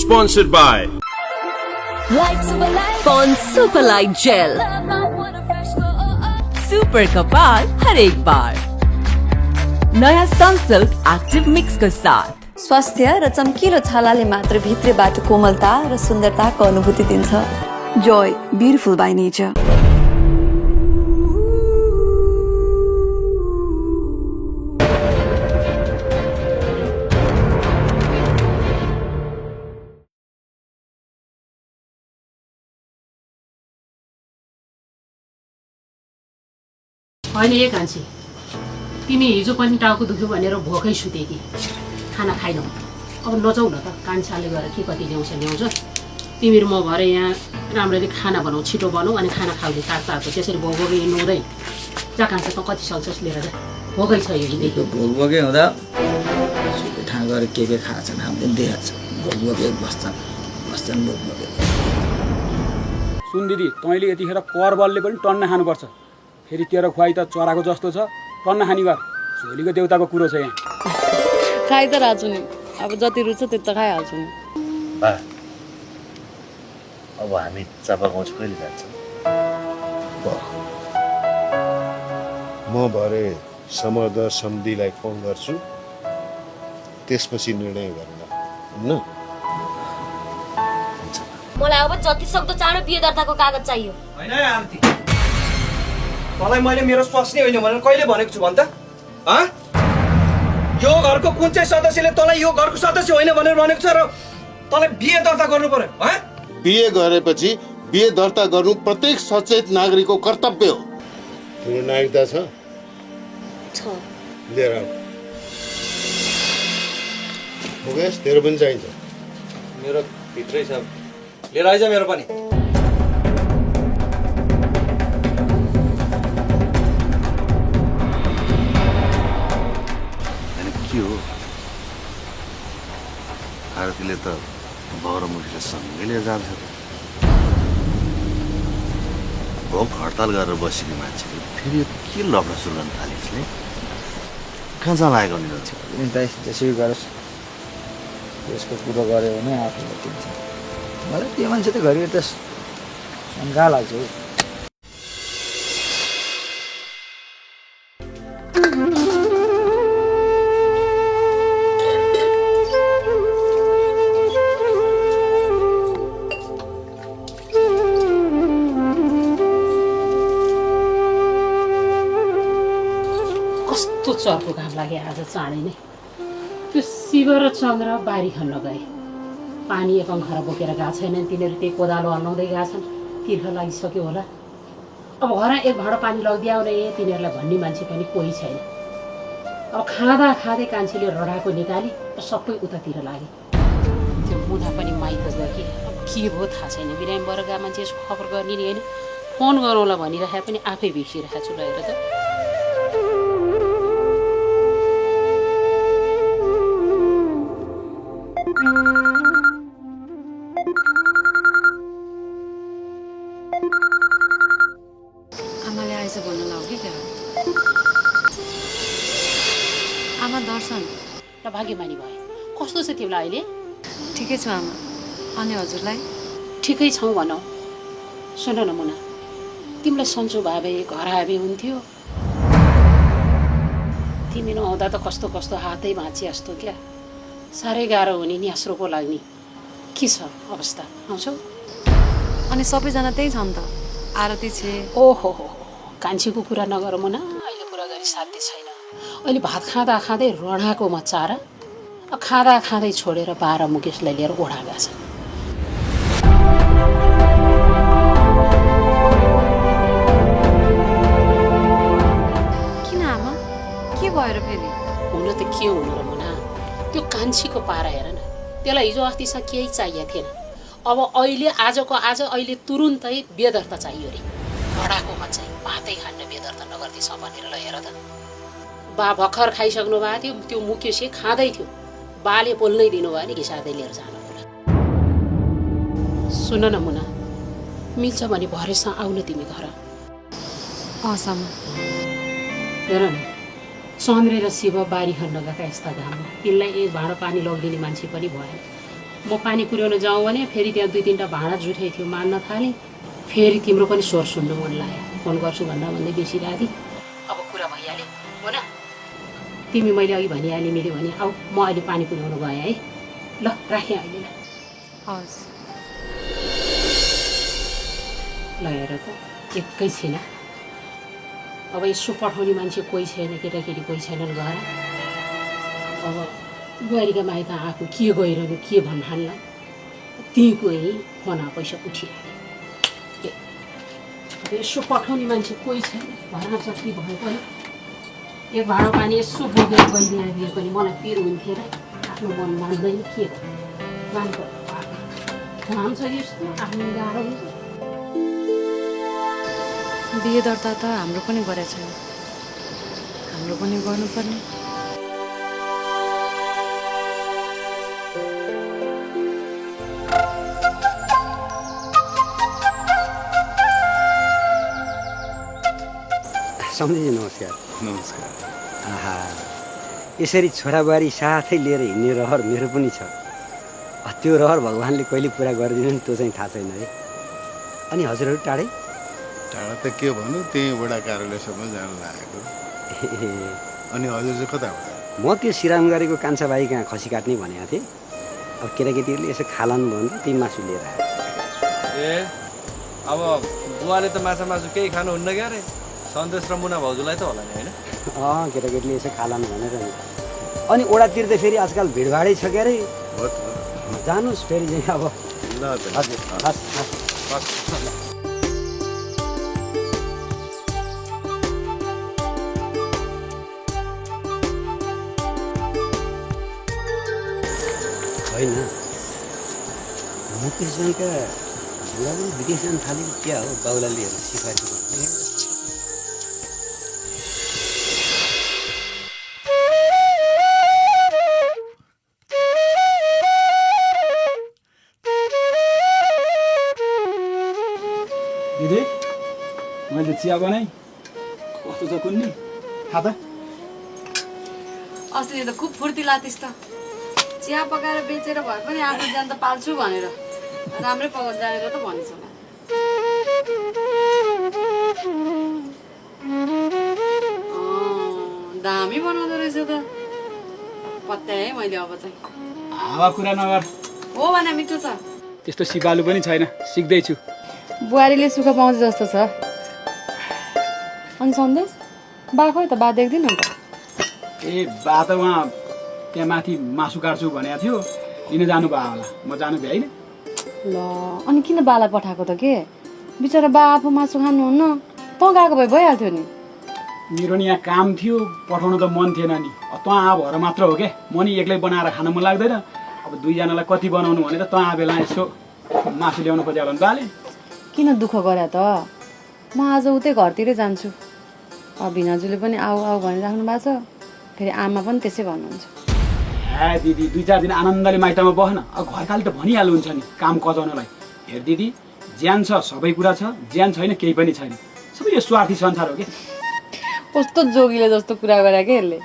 Sponsored by Pond Super Light Gel. Super कपाल हर एक बार नया सनसिल्क एक्टिव मिक्स का साथ स्वास्थ्य र चम्किलो छालाले मात्र भित्रबाट कोमलता र सुन्दरताको अनुभूति दिन्छ। Joy beautiful by nature. होइन एक हान्छे तिमी हिजो पनि टाउको दुख्यो भनेर भोकै सुते कि खाना खाइनौ। अब नजाऊ न त, कान्छाले गएर के कति ल्याउँछ तिमीहरू म भरे यहाँ राम्ररी खाना बनाऊ, छिटो बनाऊ अनि खाना खाउने तातो त्यसरी भोगभोगे हिँड्नु हुँदैन। जा कान्छा त कति सक्छस् लिएर जा, भोकै छ यो हिँडेको। भोगभोगे हुँदा ठाउँ गएर के खाएछन् हामीले देखाएको छ। भोगभोगे बस्छन् भोगभोगे। सुन दिदी, तैँले यतिखेर कर बलले पनि टन्न खानुपर्छ। फेरि तेरो खुवाई त चराको जस्तो छ, टन्न खानी गर। झोलीको देउताको कुरो छ यहाँ। खाइ त राजु नि, अब जति रुच्छ त्यति त खाइहाल्छु नि। बा अब हामी चापागाउँ कहिले जान्छौँ? म भरे समर्द सम्धिलाई फोन गर्छु, त्यसपछि निर्णय गर्न। हुन्न? मलाई अब जति सक्दो चाँडो बिहे दर्ताको कागज चाहियो। हैन आरती, तँलाई मैले मेरो स्वास्नी होइन भनेर कहिले भनेको छु भन् त? यो घरको कुन चाहिँ सदस्यले तँलाई यो घरको सदस्य होइन भनेर भनेको छ र तँलाई बिहे दर्ता गर्नु पर्यो? बिहे गरेपछि बिहे दर्ता गर्नु प्रत्येक सचेत नागरिकको कर्तव्य हो। तिम्रो नागरिकता छ? लिएर आऊ। मुकेश, तेरो पनि चाहिन्छ? मेरो भित्रै छ, लिएर आइज मेरो पनि। के हो आरतीले त बाबुरामुखीले सँगै लिएर जान्छ त। भोक हडताल गरेर बसेको मान्छेले फेरि के लड्न सुरु गर्न थालेछ नि? कहाँ जान लागेको नि रहेछ? त्यसै गरोस्, त्यसको कुरो गऱ्यो भने आफूले दिन्छ। मलाई त्यो मान्छे त घरि त शङ्का लाग्छ। कस्तो चर्को घाम लाग्यो आज चाँडै नै। त्यो शिव र चन्द्र बारी खन्न गए, पानी एक घर बोकेर गएको छैनन् तिनीहरू, त्यही कोदालो हल्लाउँदै गएको छन्। तिर्ख लागिसक्यो होला। अब घर एक भाँडो पानी लगिदियो भने तिनीहरूलाई भन्ने मान्छे पनि कोही छैन। अब खाँदा खाँदै कान्छीले रडाको निकाली सबै उतातिर लागे। त्यो मुना पनि माइत गयो कि अब के भयो थाहा छैन। बिरामी भएर गएको मान्छे यसको खबर गर्ने नि होइन, फोन गरौँला भनिरहेको पनि आफै बिर्सिरहेको छु लगेर त। आमाले आएछ भन्नु लाउ कि क्या? आमा दर्शन र भाग्यमानी भयो। कस्तो छ तिमीलाई अहिले? ठिकै छु आमा। अनि हजुरलाई? ठिकै छौँ भनौँ। सुन न मुना, तिमीलाई सन्चो भए घर आए हुन्थ्यो। तिमी नआउँदा त कस्तो कस्तो हातै भाँची जस्तो क्या। साह्रै गाह्रो हुने नि, आश्रो पो लाग्ने। के छ अवस्था? आउँछौ? अनि सबैजना त्यही छन् त। आरती छे। ओहो हो, कान्छीको कुरा नगर मुना, अहिले कुरा गरी साध्य छैन। अहिले भात खाँदा खाँदै रडाको मचाएर खाँदा खाँदै छोडेर बाह्र मुकेशलाई लिएर ओढा गएछ। किन आमा, के भएर फेरि? हुन त के हुनु र मुना, त्यो कान्छीको पारा हेर न। त्यसलाई हिजो अस्तिसम्म केही चाहिएको थिएन। अब अहिले आजको आज अहिले तुरुन्तै बेदर्ता चाहियो अरे। रडाकोमा चाहिँ भातै खान्न बेदर्ता नगर्दैछ भनेर ल हेर त। बा भर्खर खाइसक्नु भएको थियो, त्यो मुकेशे खाँदै थियो। बाले बोल्नै दिनुभयो नि घिसार्दै लिएर जानु होला। सुन न मुना, मिल्छ भने भरेसँग आउन तिमी घर। आमा हेर न, चन्द्रे र शिव बारी खन्न गएका यस्ता घाममा तिनलाई एक भाँडो पानी लगिदिने मान्छे पनि भएन। म पानी पुर्याउन जाउँ भने फेरि त्यहाँ 2-3टा भाँडा जुठै थियो मान्न थालेँ। फेरि तिम्रो पनि स्वर सुन्न मन लाग्यो, फोन गर्छु भन्दा भन्दै बेसी राति। अब कुरा भइहाल्यो हो न? तिमी मैले अघि भनिहालेँ मिल्यो भने आऊ म अहिले पानी पुर्याउन गएँ है। ल राखेँ अहिले। ल हस् ल हेर त एकैछिन। अब यसो पठाउने मान्छे कोही छैन, केटाकेटी कोही छैनन् घर। अब बुहारीका माइत आएको के गइरहनु के भन्हाल्ला, त्यहीँ गएँ फोन पैसा उठिहाल्यो। अब यसो पठाउने मान्छे कोही छैन, घरमा जति भए पनि एक भाँडा पानी यसो बोकेर गइदिए पनि मलाई पिर हुन्थ्यो र आफ्नो मन मान्दैन। के मान्छ घाम छ यस्तो आफ्नो गाह्रो हुन्छ। बिहे दर्ता त हाम्रो पनि गरेको छैन, हाम्रो पनि गर्नुपर्ने। सम्झिजी नमस्कार। नमस्कार। आहा, यसरी छोराबुहारी साथै लिएर हिँड्ने रहर मेरो पनि छ। त्यो रहर भगवान्ले कहिले पुरा गरिदिनु त्यो चाहिँ थाहा छैन है। अनि हजुरहरू टाढै? टाढा त के भन्नु, त्यही वडा कार्यालयसम्म जान लागेको। अनि हजुर चाहिँ कताबाट? म त्यो सिरामगारीको कान्छा भाइ कहाँ खसी काट्ने भनेको थिएँ। अब केटाकेटीहरूले यसो खालान् भन्दा त्यही मासु लिएर आयो। ए अब बुवाले त माछा मासु केही खानुहुन्न क्या अरे, सन्देश र मुना भाउजूलाई त होला नि होइन? केटाकेटीले यसो खालान् भनेर नि। अनि ओडातिर त फेरि आजकल भिडभाडै छ क्या अरे। हो त। जानुहोस् फेरि चाहिँ अब। ल त। हजुर हस् हस्। होइन मुकेशका बुढा पनि विदेश जान थालेको क्या हो, बाउलाई लिएर सिफारिस गर्नु। दिदी मैले चिया बनाएँ, कस्तो छ कुन्नी खा त। अस्ति त खुब फुर्ती लाथिस् त, चिया पकाएर बेचेर भए पनि आफ्नो ज्यान त पाल्छु भनेर राम्रै पकाउनु जानेर त भनिस् होला। दामी बनाउँदो रहेछ त, पत्याएँ मैले। अब चाहिँ हावा कुरा नगर, हो भने मिठो छ। त्यस्तो सिपालु पनि छैन, सिक्दैछु। बुहारीले सुख पाउँछ जस्तो छ। अनि सन्देश बा खोइ त, बा देख्दिनँ त। ए बा त उहाँ त्यहाँ माथि मासु काट्छु भनेको थियो, लिन जानुभयो होला, म जानु भ्याइन। ल अनि किन बालाई पठाएको त के? बिचरा बा आफू मासु खानुहुन्न, तँ गएको भए भइहाल्थ्यो नि। मेरो नि यहाँ काम थियो, पठाउनु त मन थिएन नि। तँ आ भएर मात्र हो क्या, म नि एक्लै बनाएर खान मन लाग्दैन। अब दुईजनालाई कति बनाउनु भनेर तँ आ बेला यसो मासु ल्याउनु खोज्यो होला नि बाले। किन दुःख गरे त? म आज उतै घरतिरै जान्छु। अब भिनाजुले पनि आऊ आऊ भनिराख्नु भएको छ, फेरि आमा पनि त्यसै भन्नुहुन्छ। ए दिदी 2-4 दिन आनन्दले माइतमा बस्न, अब घरकाले त भनिहाल्नुहुन्छ नि काम कजाउनलाई। हेर दिदी, ज्यान छ सबै कुरा छ, ज्यान छैन केही पनि छैन। सबै यो स्वार्थी संसार हो क्या। कस्तो जोगीले जस्तो कुरा गरे के यसले।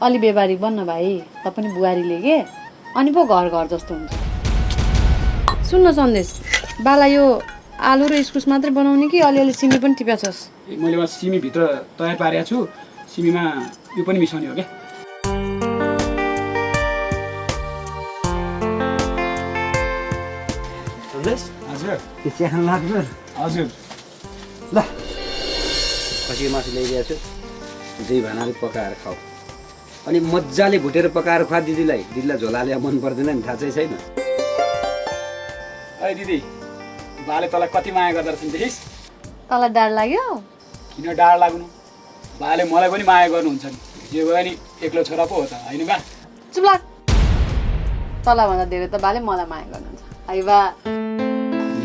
अलि व्यवहारिक बन्न भाइ, त पनि बुहारीले के, अनि पो घर घर जस्तो हुन्छ। सुन्न सन्देश, बालाई यो आलु र इस्कुस मात्रै बनाउने कि अलिअलि सिमी पनि टिपेछस्? मैले वहाँ सिमीभित्र तयार पारेको छु, सिमीमा यो पनि मिसाउने हो क्या। सन्देश हजुर त्यो चिया खानु लाग्नु? हजुर। ल खसीको मासु ल्याइदिएको छु, दुई भानाले पकाएर खाऊ। अनि मजाले भुटेर पकाएर खुवा दिदीलाई। दिदीलाई झोलाले मन पर्दैन नि, थाहा चाहिँ छैन। अरे दिदी, बाले तँलाई कति माया गर्दो रहेछ देखिस्? तँलाई डार लाग्यो? किन डाँड लाग्नु, बाले मलाई पनि माया गर्नुहुन्छ नि। जे भयो नि एक्लो छोरा पो हो त होइन बा? चुप लाग, तँलाई भन्दा धेरै त बाले मलाई माया गर्नुहुन्छ। है बा।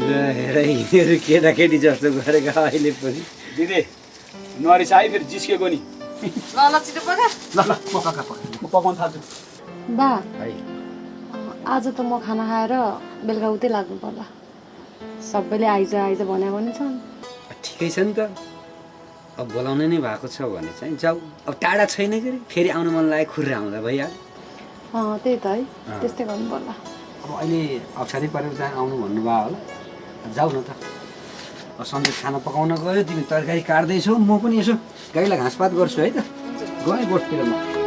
ल हेर यिनीहरू केटाकेटी जस्तो गरेका अहिले पनि। दिदी नरिस आइ फेरि जिस्केको नि। ल ल छिटो पका। ल ल म पकाउन थाल्छु। बा है आज त म खाना खाएर बेलुका उतै लाग्नु पर्ला। सबैले आइज आइज भने छन्। ठिकै छ नि त, अब बोलाउने नै भएको छ भने चाहिँ जाऊ। अब टाढा छैन कि फेरि आउनु मन लाग्यो खुर्रा आउँदा भइहाल्यो। त्यही त है, त्यस्तै गर्नु पर्ला। अब अहिले अप्सरै परेर त्यहाँ आउनु भन्नुभयो होला जाऊ न त सन्देश खाना पकाउन गयो तिमी तरकारी काट्दैछौ म पनि यसो गाईलाई घाँसपात गर्छु है त गएँ गोठतिर म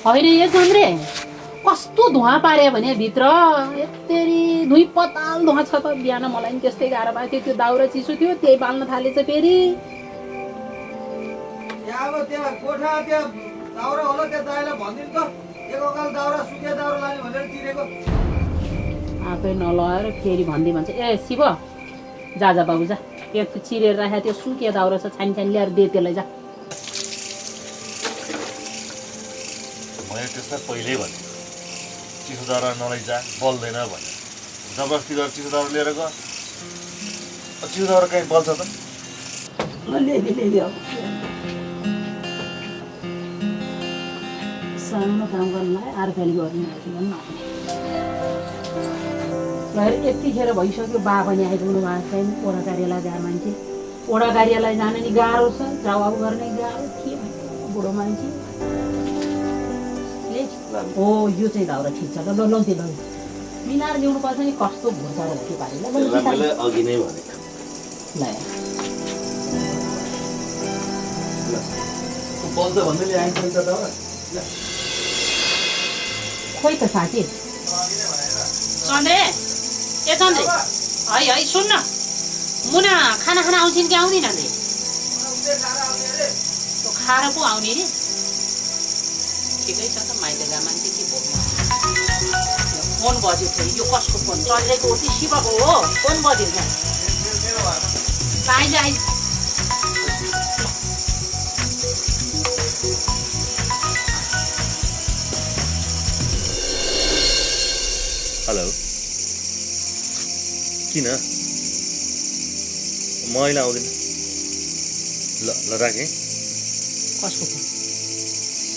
होइन यो चन्द्रे कस्तो धुवा पार्यो भने भित्र यत्तेरी धुई पताल धुवा छ त बिहान मलाई पनि त्यस्तै गाह्रो भएको थियो त्यो दाउरा चिसो थियो त्यही बाल्न थालेछ फेरि आफै नलगाएर फेरि भन्दै भन्छ ए शिव जा बाबु जा त्यो चिरेर राखेको त्यो सुकिया दाउरा छ छानी छानी ल्याएर दे त्यसलाई जा मैले त्यसलाई पहिल्यै भने चिसो दाउरा नलैजा बल्दैन भने जबरजस्ती गरेर चिसो दाउरा लिएर गयो चिसो दाउरा कहीँ बल्छ त सानो काम गर्नलाई आरफेल गर्नु यतिखेर भइसक्यो बा पनि आइपुग्नु भएको छैन ओडा कार्यालय गएर मान्छे ओडा कार्यालय जान नि गाह्रो छ जवाब गर्ने गाह्रो के बुढो मान्छे हो यो चाहिँ दाउरा ठिक छ ल ल त्यो ल मिलाएर ल्याउनु पर्छ नि कस्तो भुर्साएर के पारेर मैले अघि नै भने बल्छ भन्दै ल्याइन्छ दाउरा खोइ त साथी चन्द्रे ए चन्द्रे है सुन्न मुना खाना खाना आउँछन् कि आउँदैन रे खाएर पो आउने रे ठिकै छ त माइती गएको मान्छे के भोग्नु फोन बज्यो फेरि यो कसको फोन चन्द्रेको हो कि शिवको हो फोन बज्यो क्या आइज आइज हेलो किन म अहिले आउँदिन ल ल राखेँ कसको फोन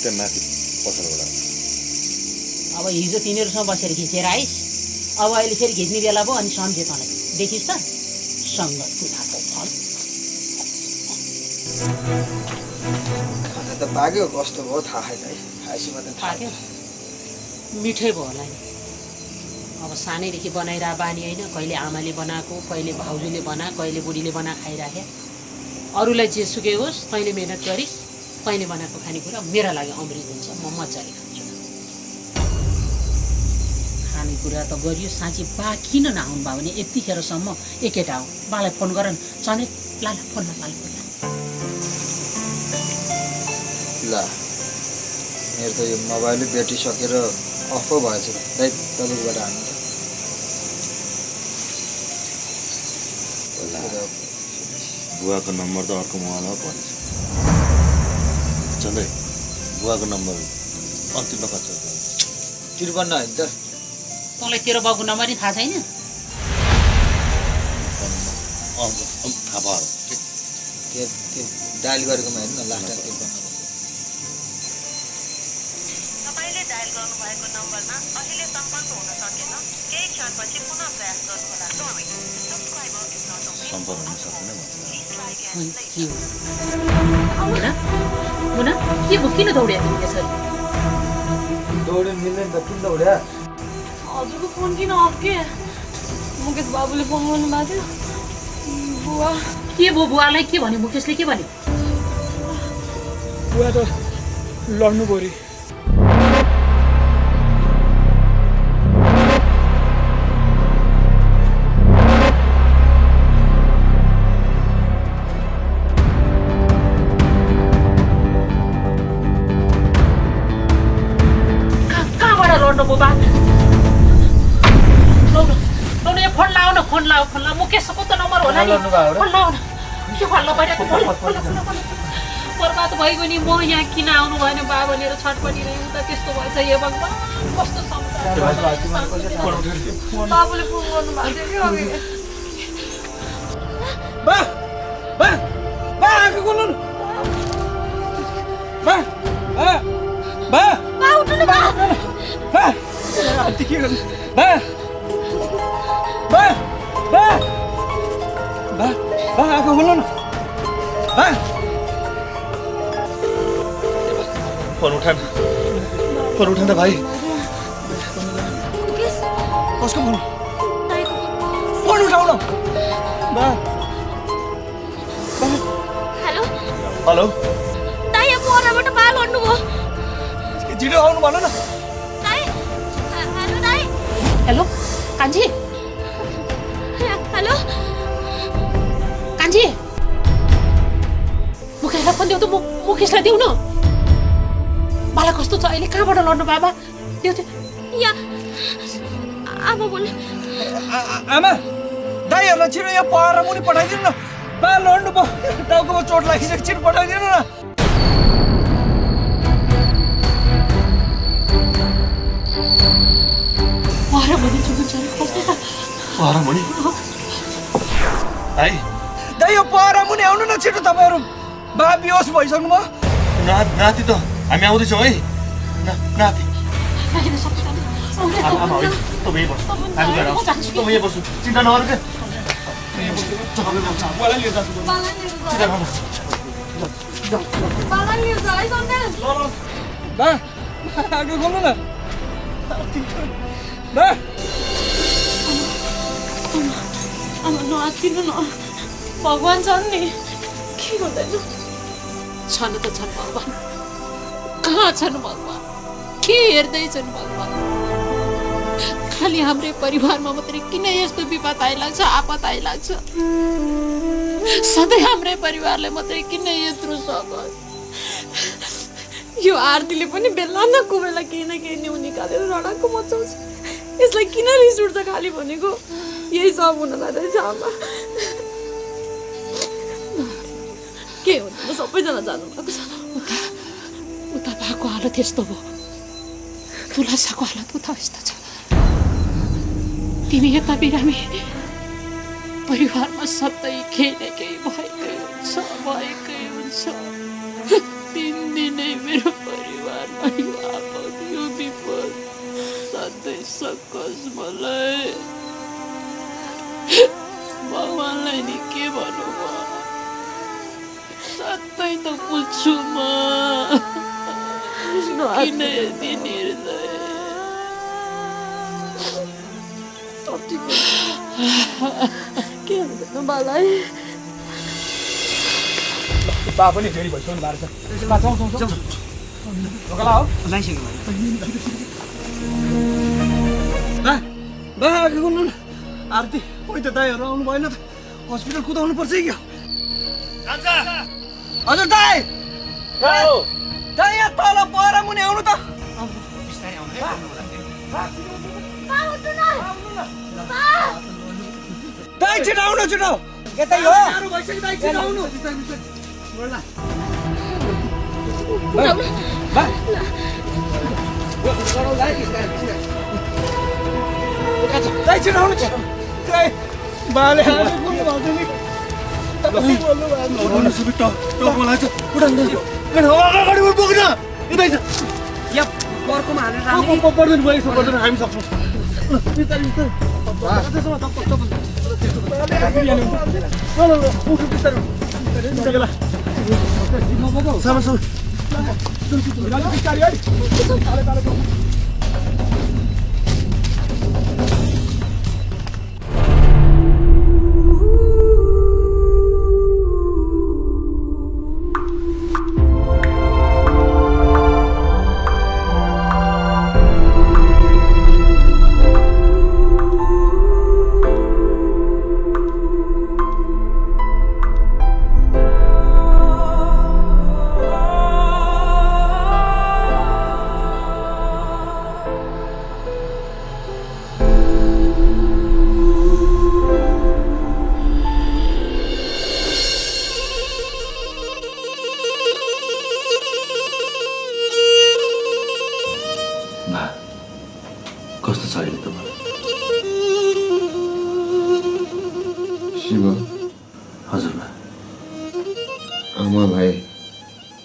त्यहाँ माथि पसलबाट अब हिजो तिनीहरूसँग बसेर खिचेर आइस अब अहिले फेरि खिच्ने बेला भयो अनि सम्झे तँलाई देखिस् त सङ्गत कुराको फल खाना त पाक्यो कस्तो भयो थाहा छैन है खाएपछि मात्रै थाहा पाक्यो मिठै भयो होला नि अब सानैदेखि बनाइरह बानी होइन कहिले आमाले बनाएको कहिले भाउजूले बनाएको कहिले बुढीले बनाएको खाइराखे अरूलाई जे सुकै होस् तैँले मिहिनेत गरिस् तैँले बनाएको खानेकुरा मेरा लागि अमृत हुन्छ म मजाले खान्छु खानेकुरा त गरियो साँच्ची बा किन नआउनु भयो भने यतिखेरसम्म एकेटा हो बालाई फोन गर न चन्द्रे ल फोन ल ल मेरो त यो मोबाइलै ब्याट्री सकेर अफ पो भएछ दाइ तपाईँकोबाट हाल्नु त बुवाको नम्बर त अर्को मोबाइलमा पर्छ चन्द्रे बुवाको नम्बर अन्तिममा कति छ 53 होइन त तँलाई तेरो बाबुको नम्बर नि थाहा छैन थाहा भयो त्यो डायल गरेकोमा हेर्नु न लास्ट 53 तपाईँले डायल गर्नुभएको नम्बरमा अहिले सम्पर्क हुन सकेन केही क्षणपछि पुनः प्रयास गर्नुहोला सम्पर्क हुन सक्दैन मुना के भयो किन दौड्या तिमी त्यसरी दौड्यो मिल्दैन त किन दौड्या हजुरको फोन किन अफ के मुकेश बाबुले फोन गर्नुभएको थियो बुवा के भयो बुवालाई के भन्यो मुकेशले के भन्यो बुवा त लड्नु पऱ्यो फोन लाऊ मुकेशको त नम्बर होला नि फोन लाऊ न के भन्नु परिरहेको बर्बाद भइगयो नि म यहाँ किन आउनु भएन बा भनेर छटपटी रहे उता त्यस्तो भएछ हे भगवान् कस्तो समस्या बाबुले फोन गर्नु भएको थियो कि अघि बा बा बा आँखा खोल्नु न बा बा बा उठ्नु न बा बा के गर्नु बा बा बा बा बा आँखा खोल्नु न बा फोन उठान त भाइ कसको फोन फोन उठाउ न बा हेलो हेलो दाइ अब ओराबाट बा लड्नु भयो छिटो आउनु भन न दाइ हेलो दाइ हेलो कान्छी हेलो कान्छी मुकेशलाई फोन देऊ त मुकेशलाई देऊ न बाला कस्तो छ अहिले कहाँबाट लड्नु बाबा देऊ त या आमा बोल्नु आमा दाइहरूलाई छिटो यहाँ पढाएर मुनि पठाइदिनु न बा लड्नु भयो टाउकोमा चोट लागिसक्यो छिटो पठाइदिनु न पहरामुनि चुकुन्छ पहरामुनि भाइ दाइ यो पहरा मुनि आउनु न छिटो तपाईँहरू बा बेहोस भइसक्नु भयो नाति त हामी आउँदैछौँ है नाति आमा होइन तपाईँ यहीँ बस्नु हामी गएर आउँछौँ तपाईँ यहीँ बस्नु चिन्ता नगर्नु क्या बा आगो खोल्नु न बा आमा नआत्तिनु न भगवान् छन् नि के गर्दैन छन् त छन् भगवान् कहाँ छन् भगवान् के हेर्दैछन् भगवान् खालि हाम्रै परिवारमा मात्रै किन यस्तो विपद आइलाग्छ आपत आइलाग्छ सधैँ हाम्रै परिवारले मात्रै किन यत्रो सघाइ यो आरतीले पनि बेला न को बेला केही न केही न्यु निकालेर रडाको मचाउँछ यसलाई किन रिस उठ्छ खालि भनेको यही सब हुन लाग्दैछ आमा के हुन्छ सबैजना जानु भएको छ उता भएको हालत यस्तो भयो तुलसाको हालत उता यस्तो छ तिमी यता बिरामी परिवारमा सधैँ केही न केही भएकै हुन्छ तिन दिनै मेरो परिवारमा यो आपद यो विपद सधैँ सकोस् मलाई भगवान्लाई नि के भनौँ म सधैँ त पुज्छु म किन यति निर्दय के हुँदैन बालाई बा पनि फेरि भइसक्नु भएको छ बा जाउँ ढोकाला हो लाइसक्यो बा बा आगो खोल्नु न आरती कोही त दाइहरू आउनु भएन त हस्पिटल कुदाउनु पर्छ कि हजुर दाइ दाइ यहाँ तल पहरा मुनि आउनु त दाइ छिटो आउनु छिटो यतै हो भइसक्यो दाइ छिटो आउनु दाइ छिटो आउनु दाइ बाले पर्कोमा हालेर हामी सक्छौँ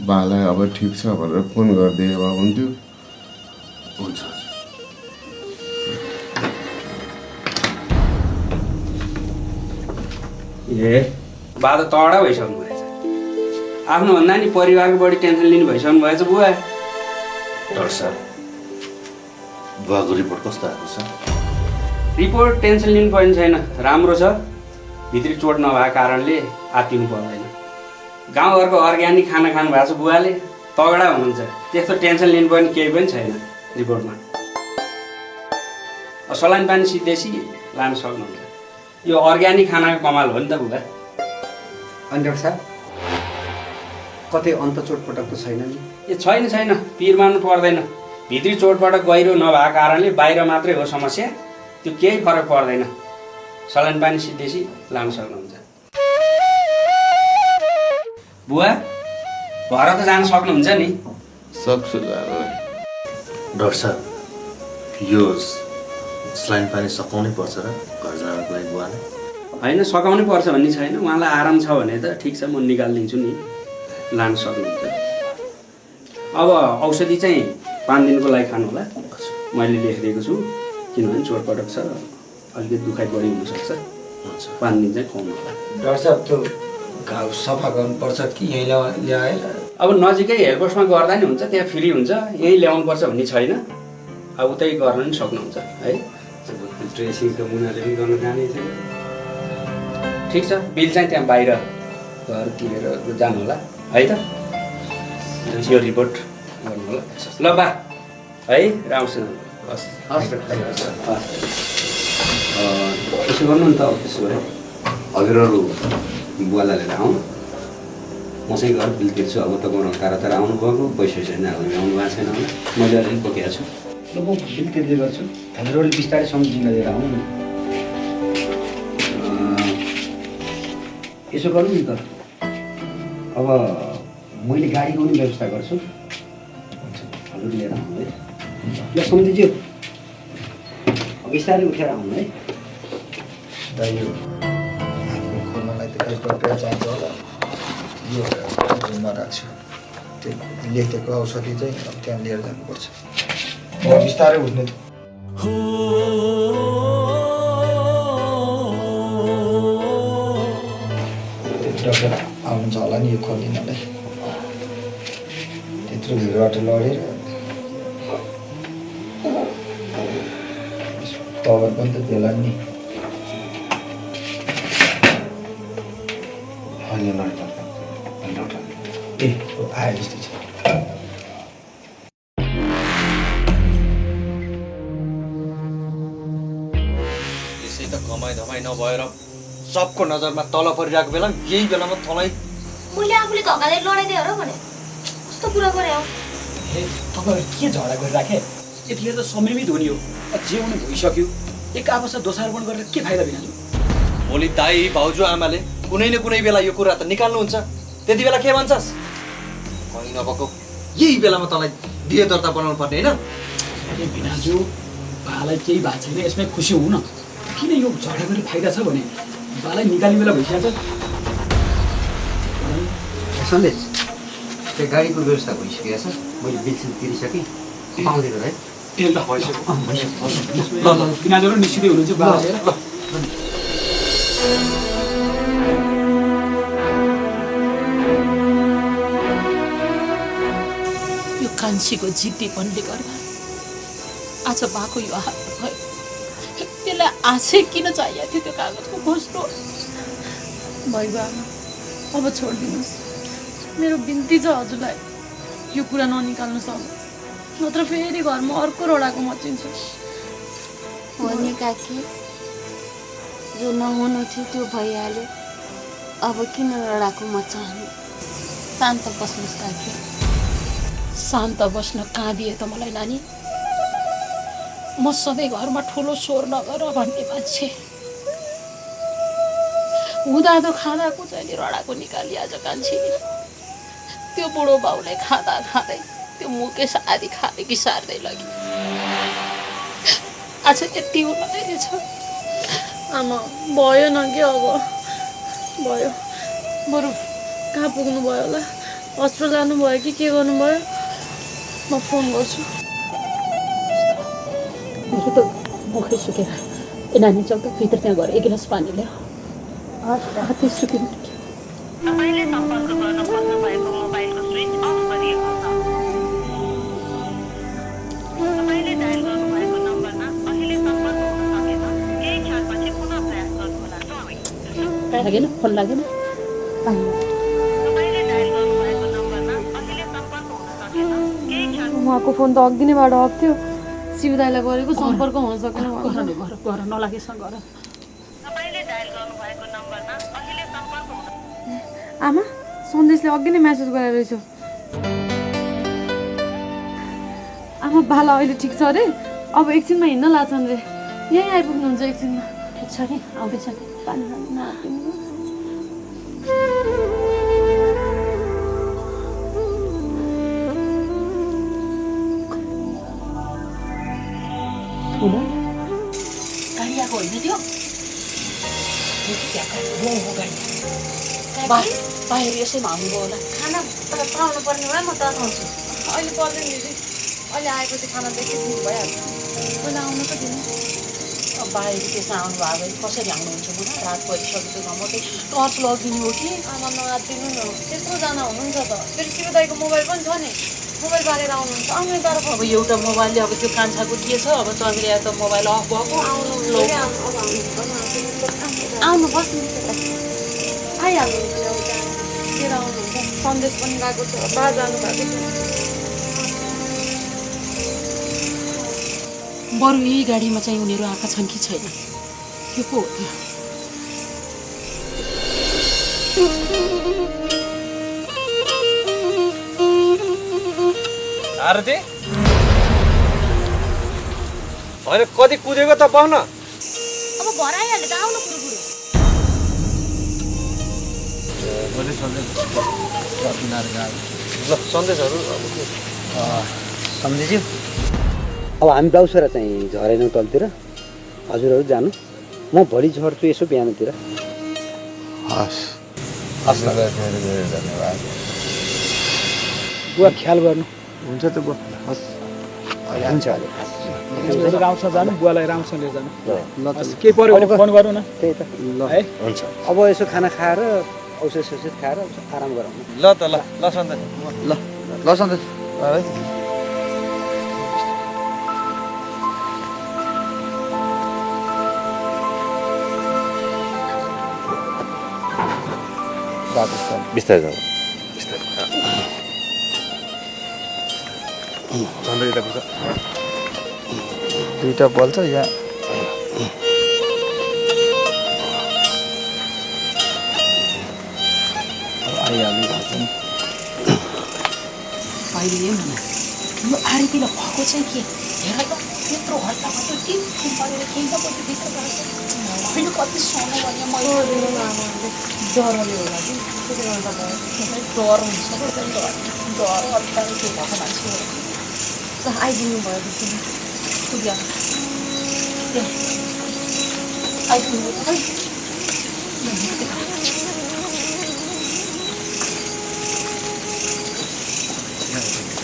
बालाई अब ठिक छ भनेर फोन गरिदिए भए हुन्थ्यो। हुन्छ ए बा त तगडा भइसक्नु भएछ। आफ्नो भन्दा नि परिवारको बढी टेन्सन लिनु भइसक्नु भएछ बुवा। डाक्टर साहब बुवाको रिपोर्ट कस्तो आएको छ? रिपोर्ट टेन्सन लिनु पर्ने छैन, राम्रो छ। भित्री चोट नभएको कारणले आत्तिनु पर्दैन। गाउँघरको अर्ग्यानिक खाना खानु भएको छ बुवाले, तगडा हुनुहुन्छ। त्यस्तो टेन्सन लिनुपर्ने केही पनि छैन रिपोर्टमा। सलाइन पानी सिद्धेसी लान सक्नुहुन्छ। यो अर्ग्यानिक खानाको कमाल हो नि त बुबा। अनि डाक्टर साहब कतै अन्त चोटपटक त छैन नि? ए छैन, पिर मान्नु पर्दैन। भित्री चोटपटक गहिरो नभएको कारणले बाहिर मात्रै हो समस्या, त्यो केही फरक पर्दैन। सलाइन पानी सिद्धेसी लान सक्नुहुन्छ। बुवा घर त जान सक्नुहुन्छ नि? सक्छु जान। डाक्टर साहब यो स्लाइन पानी सकाउनै पर्छ र घर जानको लागि बुवाले? होइन सकाउनै पर्छ भन्ने छैन। उहाँलाई आराम छ भने त ठिक छ, म निकालिदिन्छु नि, लान सक्नुहुन्छ। अब औषधि चाहिँ 5 दिनको लागि खानु होला, मैले लेखिदिएको छु। किनभने चोटपटक छ, अलिकति दुखाइ बढी हुनसक्छ। 5 दिन चाहिँ खुवाउनु होला। डाक्टर साहब त्यो घाउ सफा गर्नुपर्छ कि यहीँ ल्याएर? अब नजिकै हेल्थ पोस्टमा गर्दा नि हुन्छ, त्यहाँ फ्री हुन्छ। यहीँ ल्याउनुपर्छ भन्ने छैन, अब उतै गर्न पनि सक्नुहुन्छ है। ड्रेसिङ त उनीहरूले पनि गर्न जाने छैन। ठिक छ, बिल चाहिँ त्यहाँ बाहिर गएर तिरेर जानु होला है त। यो रिपोर्ट गर्नु होला ल बा है। राम्रोसँग हस् हस्। त्यसो गर्नु नि त। त्यसो भए हजुरहरू बुवालाई लिएर आउनु, म चाहिँ घर बिल तिर्छु। अब तपाईँहरू तारा आउनुभएको, पैसा छैन आउनु भएको छैन होला, मैले अलिअलि बोकेको छु। ल म बिल तिर्दै गर्छु, हजुरहरूले बिस्तारै सम्झिँदा लिएर आउनु नि। यसो गरौँ नि त, अब मैले गाडीको पनि व्यवस्था गर्छु, हजुर लिएर आउनु है। ल सम्झिज्यू, बिस्तारै उठेर आउनु है। यो हातको खोल्नलाई त कहीँ डक्टर चाहिन्छ होला, यो रुममा राख्छु। त्यो लेखेको औषधि चाहिँ अब त्यहाँ लिएर जानुपर्छ। बिस्तारै उठ्ने डक्टर आउनुहुन्छ होला नि यो खोलिदिनलाई। त्यत्रो भिडबाट लडेर कभर पनि त बेला नि। ए आयो जस्तो छ। यसै त कमाइ धमाइ नभएर सबको नजरमा तल परिरहेको बेला यही बेलामा तँलाई मैले आफूले धक्काले लडाइदियो र भने कस्तो कुरा गरे हो? तपाईँहरू के झगडा गरिराखे? यतिखेर त समयमै धुनी हो, जे हुनु भइसक्यो। एक आपसमा दोषारोपण गरेर के फाइदा बिनाजु? भोलि दाई भाउजू आमाले कुनै न कुनै बेला यो कुरा त निकाल्नुहुन्छ। त्यति बेला के भन्छस्? कहीँ नभएको यही बेलामा तँलाई बिहे दर्ता बनाउनु पर्ने होइन? बिनाजु बालाई केही भएको छैन, यसमै खुसी हुँ न। किन यो झगडा गरेर फाइदा छ भने बालाई निकाल्ने बेला भइसकेको छ। सन्देश त्यो गाडीको व्यवस्था भइसकेको छ, मैले बिलसिल तिरिसकेँ, पाउँदैन है? ए ल भइसक्यो। ल बिनाजु निश्चितै हुनुहुन्छ बाला लिएर। ल यो कान्छीको जिद्दीपनले गर्दा आज बाको यो हात भयो। त्यसलाई आजै किन चाहिएको थियो त्यो कागजको खोज्नु? भइगयो आमा, अब छोडिदिनुहोस्। मेरो बिन्ती छ हजुरलाई, यो कुरा ननिकाल्नु सक्नु, नत्र फेरि घरमा अर्को रोडाको मचिन्छ। हो नि काकी, जो नहुनु थियो त्यो भइहाल्यो, अब किन लडाको मचाउनु? शान्त बस्नुहोस् काकी, शान्त बस्न कहाँ दिए त मलाई नानी? म सधैँ घरमा ठुलो स्वर नगर भन्ने मान्छे। हुँदादो खाँदाको चाहिँ रडाको निकाली आज कान्छी। त्यो बुढो बाउले खाँदा खाँदै त्यो मुकेश आदि खाने कि सार्दै लग्यो। आज यति हुन रहेछ। आमा भयो न कि अब भयो, बरु कहाँ पुग्नु भयो होला? हस्पिटल जानुभयो कि के गर्नुभयो म फोन गर्छु मेरो त मुखै सुकेर ए नानी चल त भित्र त्यहाँ गएर 1 गिलास पानी ल्याऊ तेस्रो दिन तपाईँले सम्पर्क गर्न खोज्नु भएको मोबाइलको स्विच अफ गरिएको छ तपाईँले डायल गर्नुभएको नम्बरमा अहिले सम्पर्क हुन सकेन केही क्षणपछि पुनः प्रयास गर्नुहोला लागेन फोन लागेन तपाईँले डायल गर्नुभएको नम्बरमा अहिले सम्पर्क हुन सकेन केही क्षण उहाँको फोन त अघि नैबाट अफ थियो शिवदाईलाई गरेको सम्पर्क हुन सकेन गर नलागेसँग गर तपाईँले डायल गर्नुभएको नम्बरमा अहिले सम्पर्क हुन आमा सन्देशले अघि नै म्यासेज गरेर रहेछ आमा बाला अहिले ठिक छ अरे अब एकछिनमा हिँड्न लाग्छन् रे यहीँ आइपुग्नुहुन्छ एकछिनमा ठिक छ नि आउँदैछ नि पानी नआतिनु गाडी आएको होइन त्यो बाहिर यसैमा आउनुभयो होला खाना पाउनु पर्ने भए म त आउँछु अहिले पर्दैन दिदी अहिले आएपछि खाना त एकछिन भइहाल्छ पहिला आउनु त दिनु बाहिर त्यसमा आउनु भएको भए कसरी आउनुहुन्छ मुना रात परिसकेको छ म चाहिँ टर्च लगिदिनु हो कि आमा नआतिनु न त्यत्रोजना हुनुहुन्छ त फेरि शिवदाईको मोबाइल पनि छ नि मोबाइल बालेर आउनुहुन्छ आउनु तर अब एउटा मोबाइलले अब त्यो कान्छाको के छ अब तपाईँले या त मोबाइल अफ भएको आउनु बस्नु आइहाल्नुहुन्छ लिएर आउनुहुन्छ सन्देश पनि गएको छ बा जानु भएको छ बरु यही गाडीमा चाहिँ उनीहरू आएका छन् कि छैन के पो हो त्यो आरती होइन कति कुदेको त पाउन अब घर आइहाल्यो त आउनु कुरो ल सन्देशहरू सम्झिज्यू अब हामी बाउसरा चाहिँ झरेनौँ तलतिर हजुरहरू जानु म भोलि झर्छु यसो बिहानतिर हस् हस् धन्यवाद बुवा ख्याल गर्नु हुन्छ त बुवा हस् हुन्छ अहिले राम्रोसँग जानु बुवालाई राम्रोसँग लिएर जानु केही पऱ्यो भने फोन गर्नु न त्यही त ल है हुन्छ अब यसो खाना खाएर औषध सौषध खाएर आराम गरौँ ल त ल ल सन्देश ल ल सन्देश है बिस्तारै जाऊ बिस्तारै झन्डै यता पुग्छ दुईटा बल्छ यहाँ आइहाल्नु अहिले हेर्नु न यो आरतीलाई भएको चाहिँ के हेर त त्यत्रो हल्लामा त्यो के फुल परेर खेल्दा पऱ्यो भित्र गएको होइन कति सोनो भने मैले डरले होला कि त्यसले गर्दा भयो डर हुन्छ डर हल्लाले त्यो भएको मान्छे हो आइदिनु भयो त्यसरी पुग्यो आइपुग्नु खै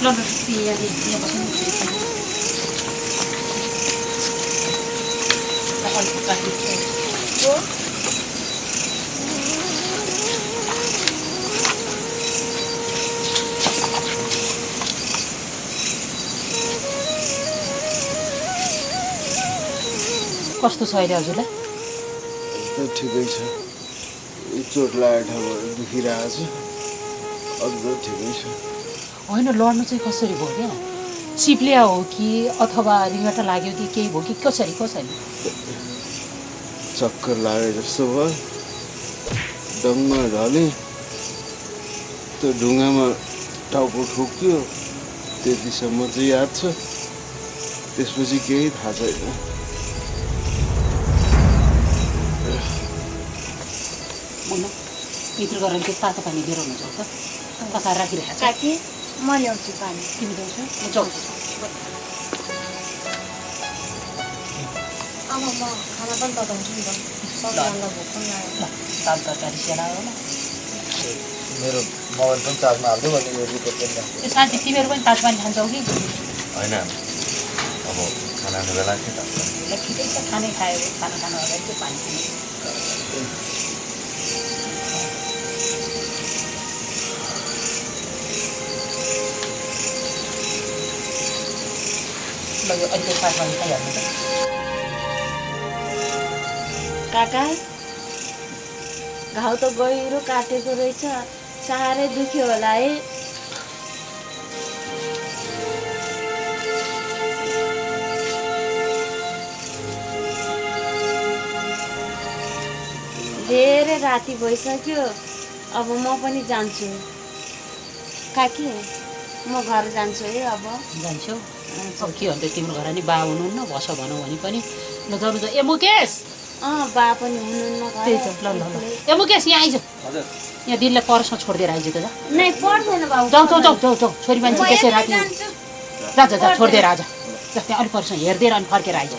ल ल यहाँ बस्नु कस्तो छ अहिले हजुरलाई ठिकै छ चोट लागेको ठाउँहरू दुखिरहेको छ अझ ठिकै छ होइन लड्नु चाहिँ कसरी भयो क्या चिप्लिया हो कि अथवा रिङ्गटा लाग्यो कि केही भयो कि कसरी चक्कर लाग्यो जस्तो भयो डङ्ग ढल्यो त्यो ढुङ्गामा टाउको ठोक्यो त्यतिसम्म चाहिँ याद छ त्यसपछि केही थाहा छैन भित्र गएर त्यो तातो पानी लिएर हुनुहुन्छ त तताएर राखिरहेको छ काकी म ल्याउँछु पानी तिमी ल्याउँछ म जाउँछु आमा म खाना पनि तताउँछु नि त सबैजना भोक पनि लाग्यो दाल तरकारी सेलायो होला मेरो मोबाइल पनि चार्जमा हाल्दै भने यो रिपोर्ट पनि राख्छु ए साथी तिमीहरू पनि ताज पानी खान्छौ कि होइन अब खाना खाने बेला के त ल ठिकै छ खानै खायो खाना खानु अगाडि चाहिँ पानी खानु ल यो अहिले ताज पानी खाइहाल्नु त काका घाउ त गहिरो काटेको रहेछ साह्रै दुख्यो होला है धेरै राति भइसक्यो अब म पनि जान्छु काकी म घर जान्छु है अब जान्छौ अब के भन्दै तिम्रो घर नि बा हुनुहुन्न बस भनौँ भने पनि ल जानु त ए मुकेश बा पनि हुनुहुन्न त्यही त ल ल ल ए मुकेश यहाँ आइज हजुर यहाँ दिदीलाई परसँग छोडिदिएर आइज त जा नै पर्दैन बाबु जाऊ जाऊ जाऊ जाऊ जाऊ छोरी मान्छे त्यसै राति जा जा जा छोडिदिएर आजा जा त्यहाँ अलिक परसँग हेरिदिएर अनि फर्केर आइज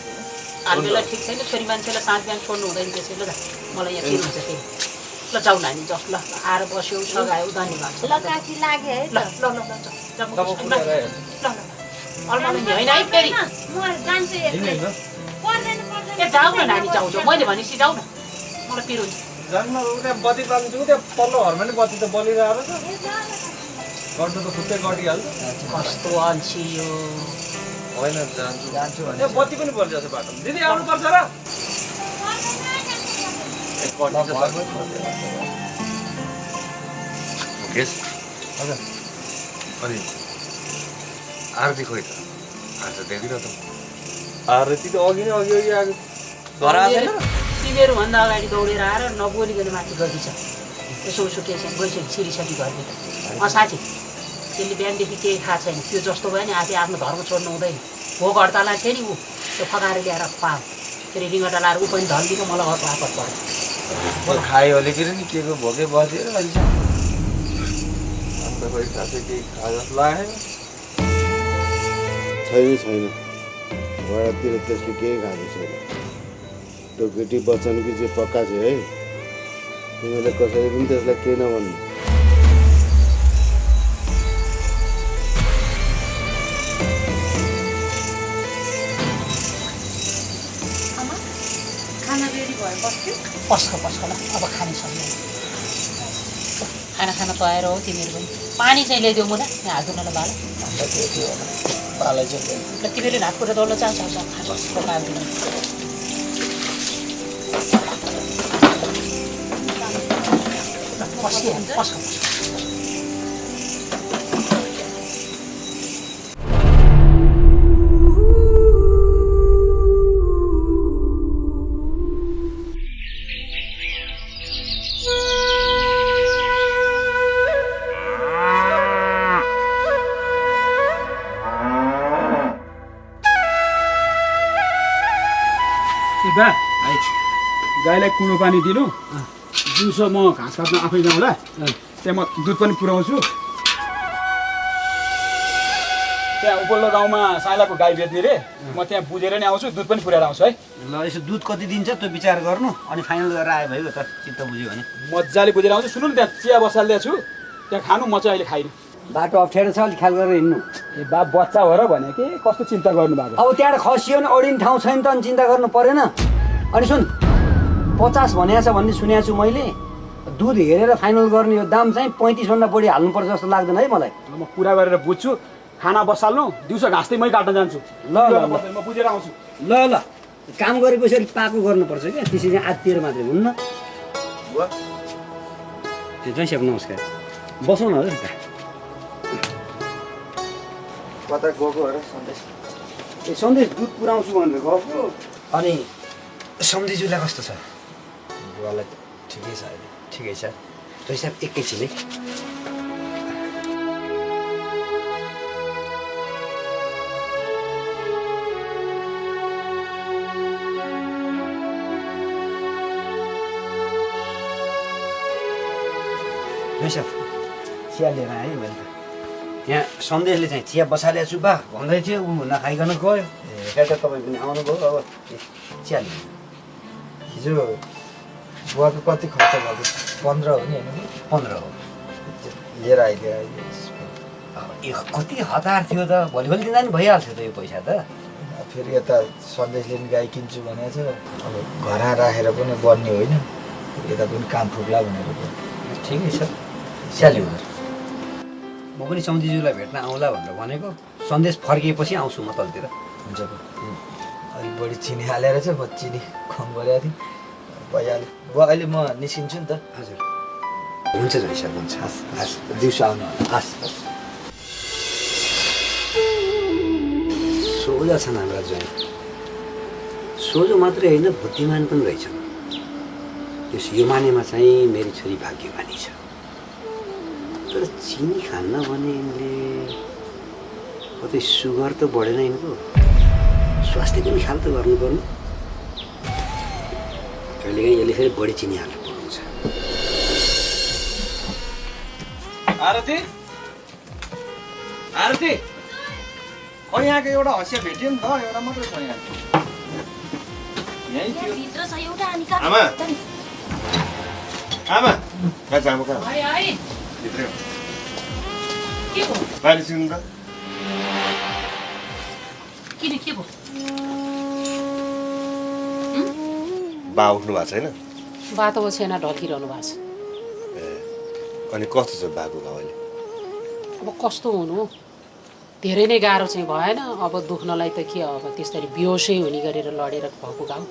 हामीलाई ठिक छैन छोरी मान्छेलाई साँझ बिहान छोड्नु हुँदैन त्यसै ल मलाई यहाँ फिल हुन्छ फेरि ल जाऊ नानी जाऊ ल आएर बस्यौ सघायौ धन्यवाद छ ल काकी लाग्यो है ल ल ल ल जाऊ ल ल अलमानी होइन है फेरि म जान्छु पर्दैन ए जाऊ न नानी जाऊ जाऊ मैले भनेपछि जाऊ न मलाई पिर हुन्छ जान्न त्यहाँ बत्ती बाल्छु त्यहाँ पल्लो घरमा नि बत्ती त बलिरहेको छ गर्नु त खुट्टै गरिहाल्छ कस्तो अल्छी यो होइन जान्छु जान्छु भने त्यहाँ बत्ती पनि बलिरहेको छ बाटोमा दिदी आउनुपर्छ र मुकेश हजुर अनि आरती खोइ त आज देखिन त आरती त अघि आएको घर आएन तिमीहरू भन्दा अगाडि दौडेर आएर नबोलिकन माथि गएकी छ यसो उसो के छ गइसक्यो छिरिसकी घरभित्र साँच्ची त्यसले बिहानदेखि केही थाहा छैन त्यो जस्तो भयो नि आफै आफ्नो धर्म छोड्नु हुँदैन भोक हडताल थियो नि ऊ त्यो फकाएर ल्याएर पायो फेरि रिङ्गटा लाएर ऊ पनि ढल्किएको मलाई अर्को आपत पर्यो खायो अलिकति नि के को भोकै बसेर अहिलेसम्म अन्त खोइ खासै केही खा जस्तो लागेन छैन घरतिर त्यसले केही खाएको छैन त्यो केटी बच्चन कि चाहिँ पक्का छ है तिमीले कसैले पनि त्यसलाई केही नभन्नु खाना रेडी भयो बस्छु पस्क ल अब खाने समय खाना तयार हो तिमीहरू पनि पानी चाहिँ ल्याइदेऊ मुना यहाँ हाल्दुनलाई बाला पालै चाहिँ ल तिमीले हात खुट्टा दौड्न चाहन्छ खाना पकाएर पस्क बा गाईलाई कुलो पानी दिनु दिउँसो म घाँस काट्न आफै जाउँला त्यहाँ म दुध पनि पुऱ्याउँछु त्यहाँ उपल्लो गाउँमा साइलाको गाई बेच्ने रे म त्यहाँ बुझेर नि आउँछु दुध पनि पुऱ्याएर आउँछु है ल यसो दुध कति दिन्छ त्यो विचार गर्नु अनि फाइनल गरेर आयो भयो त चित्त बुझ्यो भने मजाले बुझेर आउँछु सुन्नु न त्यहाँ चिया बसालिदिएको छु त्यहाँ खानु म चाहिँ अहिले खाइनु बाटो अप्ठ्यारो छ अलिक ख्याल गरेर हिँड्नु ए बा बच्चा हो र भने के कस्तो चिन्ता गर्नु भएको अब त्यहाँबाट खसियो भने अडिने ठाउँ छैन त अनि चिन्ता गर्नु परेन अनि सुन 50 भनेको छ भन्ने सुनेको छु मैले दुध हेरेर फाइनल गर्ने यो दाम चाहिँ 35भन्दा बढी हाल्नुपर्छ जस्तो लाग्दैन है मलाई म कुरा गरेर बुझ्छु खाना बसाल्नु दिउँसो घाँस चाहिँ मै काट्न जान्छु ल ल ल म बुझेर आउँछु ल ल काम गरेपछि अलिक पाको गर्नुपर्छ क्या त्यसरी आत्तिएर मात्रै हुन्न त्यो जय साहब नमस्कार बसौँ न हजुर कता गएको हो र सन्देश ए सन्देश दुध पुऱ्याउँछु भनेर गएको अनि सम्झिजुलाई कस्तो छ बुवालाई ठिकै छ अहिले ठिकै छ जय साहब एकैछिन है चिया लिएर आएँ मैले त यहाँ सन्देशले चाहिँ चिया बसालेको छु बा भन्दै थियो ऊ नखाइकन गयो ए त तपाईँ पनि आउनुभयो अब चिया लिनु हिजो बुवाको कति खर्च भयो 15 हो नि होइन 15 हो लिएर आइदियो यो कति हतार थियो त भोलि दिँदा नि भइहाल्थ्यो त यो पैसा त फेरि यता सन्देशले पनि गाई किन्छु भनेको छ अब घरमा राखेर पनि बन्ने होइन यता पनि काम फुक्ला भनेर ठिकै छ स्याल्यु म पनि चौधरीज्यूलाई भेट्न आउँला भनेर भनेको सन्देश फर्किएपछि आउँछु म तलतिर हुन्छ अलिक बढी चिनी हालेर चाहिँ म चिनी कम गरेको थिएँ भइहाल्यो बुवा अहिले म निस्किन्छु नि त हजुर हुन्छ जोइ सर हुन्छ हस् हस् दिउँसो आउनु होला हस् हस् सोझा छन् हाम्रा जोइ सोझो मात्रै होइन बुद्धिमान पनि रहेछन् त्यस यो मानेमा चाहिँ मेरो छोरी भाग्यमानी छ तर चिनी खान्न भने यिनले कतै सुगर त बढेन यिनको स्वास्थ्यको पनि ख्याल त गर्नु पर्नु कहिलेकाहीँ यसले फेरि बढी चिनी हाल्नु पर्नुहुन्छ आरती आरती यहाँको एउटा हँसिया भेट्यो नि त एउटा मात्रै छ यहाँ यहीँ थियो आमा आमा कहाँ छ आमा कहाँ भित्रै हो बाहिर निस्किनु त किन के भयो बा उठ्नु भएको छैन बाटो छैन ढल्किरहनु भएको छ अनि कस्तो छ बाको घाउ अहिले अब कस्तो हुनु धेरै नै गाह्रो चाहिँ भएन अब दुख्नलाई त के अब त्यसरी बेहोसै हुने गरेर लडेर भएको घाउ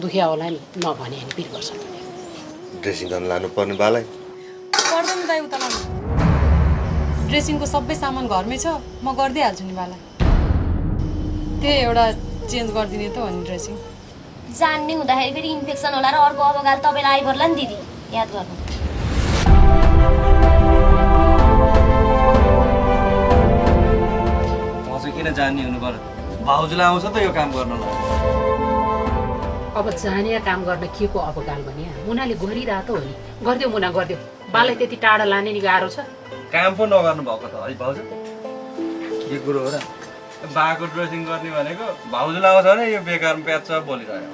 दुख्या होला नि नभने अनि पिर गर्छ ड्रेसिङ गर्न लानु पर्ने बालाई पर्दैन दाइ उता लानु ड्रेसिङको सबै सामान घरमै छ म गरिदिइहाल्छु नि बाला त्यही एउटा चेन्ज गरिदिने त हो नि ड्रेसिङ जान्ने हुँदाखेरि फेरि इन्फेक्सन होला र अर्को अबगाल तपाईँलाई आइपर्ला नि दिदी याद गर्नु किन जान्ने हुनु पर्यो भाउजूलाई आउँछ त यो काम गर्नलाई अब जाने काम गर्न के को अबगाल भने मुनाले गरिरहेको हो नि गरिदेऊ मुना गरिदेऊ बालाई त्यति टाढा लाने नि गाह्रो छ काम पो नगर्नु भएको त है भाउजू के कुरो हो र बाको ड्रेसिङ गर्ने भनेको भाउजूलाई आउँछ भने यो बेकारमा प्याच बोलिरह्यो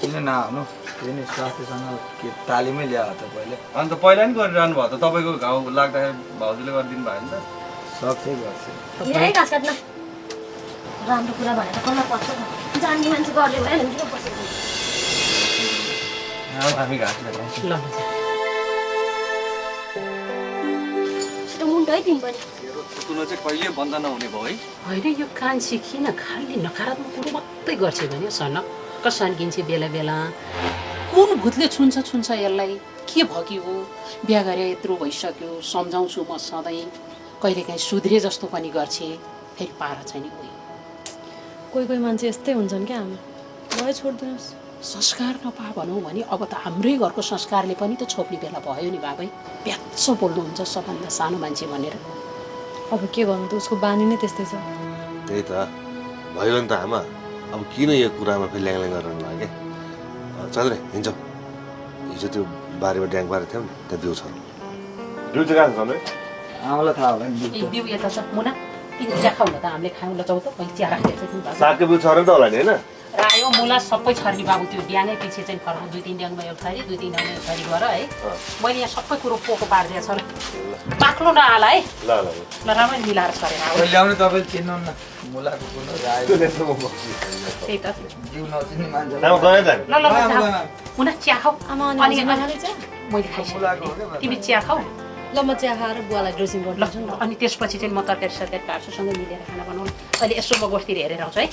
किन नआउनु त्यही नि स्वास्थ्यसँग के तालिमै ल्यायो त पहिले अन्त पहिला नि गरिरहनु भयो त तपाईँको घाउ लाग्दाखेरि भाउजूले गरिदिनु भयो नि त सक्छै गर्छ राम्रो कुरा भनेर गर्न पर्छ जान्ने मान्छे गर्ने भयो नि किन बसेको हामी घाँस लगाउँछौँ ल छिटो मुन्टो है तिमी पनि सुन चाहिँ कहिले बन्द नहुने भयो है होइन यो कान्छी किन खालि नकारात्मक कुरो मात्रै गर्छ भने सनक कसन्किन्छ बेला बेला कुन भूतले छुन्छ यसलाई के भयो कि हो बिहा गरे यत्रो भइसक्यो सम्झाउँछु म सधैँ कहिलेकाहीँ सुध्रे जस्तो पनि गर्छ फेरि पारा छैन कोही कोही मान्छे यस्तै हुन्छन् क्या आमा भयो छोडिदिनुहोस् संस्कार नपा भनौँ भने अब त हाम्रै घरको संस्कारले पनि त छोप्ने बेला भयो नि बाबै प्याच्च बोल्नुहुन्छ सबभन्दा सानो मान्छे भनेर अब के गर्नु त उसको बानी नै त्यस्तै छ त्यही त भयो नि त आमा अब किन यो कुरामा फेरि ल्याङ गरेर लाग्यो चन्द्रे हिँड्छौँ हिजो त्यो बारीमा ड्याङ पारेको थियौँ नि त्यहाँ बिउ छ बिउ चाहिँ कहाँ छ चन्द्रे आमालाई थाहा होला नि बिउ यता छ मुना तिमी चिया खाउ न त हामीले खाउँ ल जाउँ त मैले चिया राखेको छ तिमी सागको बिउ छ त होला नि होइन रायो मुला सबै छर्नी बाबु त्यो ड्याङै पछि चाहिँ फर्काउँ 2-3 ड्याङमा एउटा थरी 2-3 ड्याङमा एउटा थरी गर है मैले यहाँ सबै कुरो पोको पारिदिएको छ ल बाक्लो नहाला है ल ल ल राम्ररी मिलाएर छरेर आऊ ल्याउने तपाईँ चिन्नु न मुलाको कुरो रायो त्यही त जिउ नचिन्ने मान्छे ल ल मुना चिया खाऊ आमा अनि अनि चाहिँ मैले खाइसकेँ तिमी चिया खाऊ ल म चिया खाएर बुवालाई ड्रेसिङ गर्छु ल अनि त्यसपछि चाहिँ म तरकारी सरकारी काट्छुसँग मिलेर खाना बनाउनु अहिले यसो म गोठतिर हेरेर आउँछु है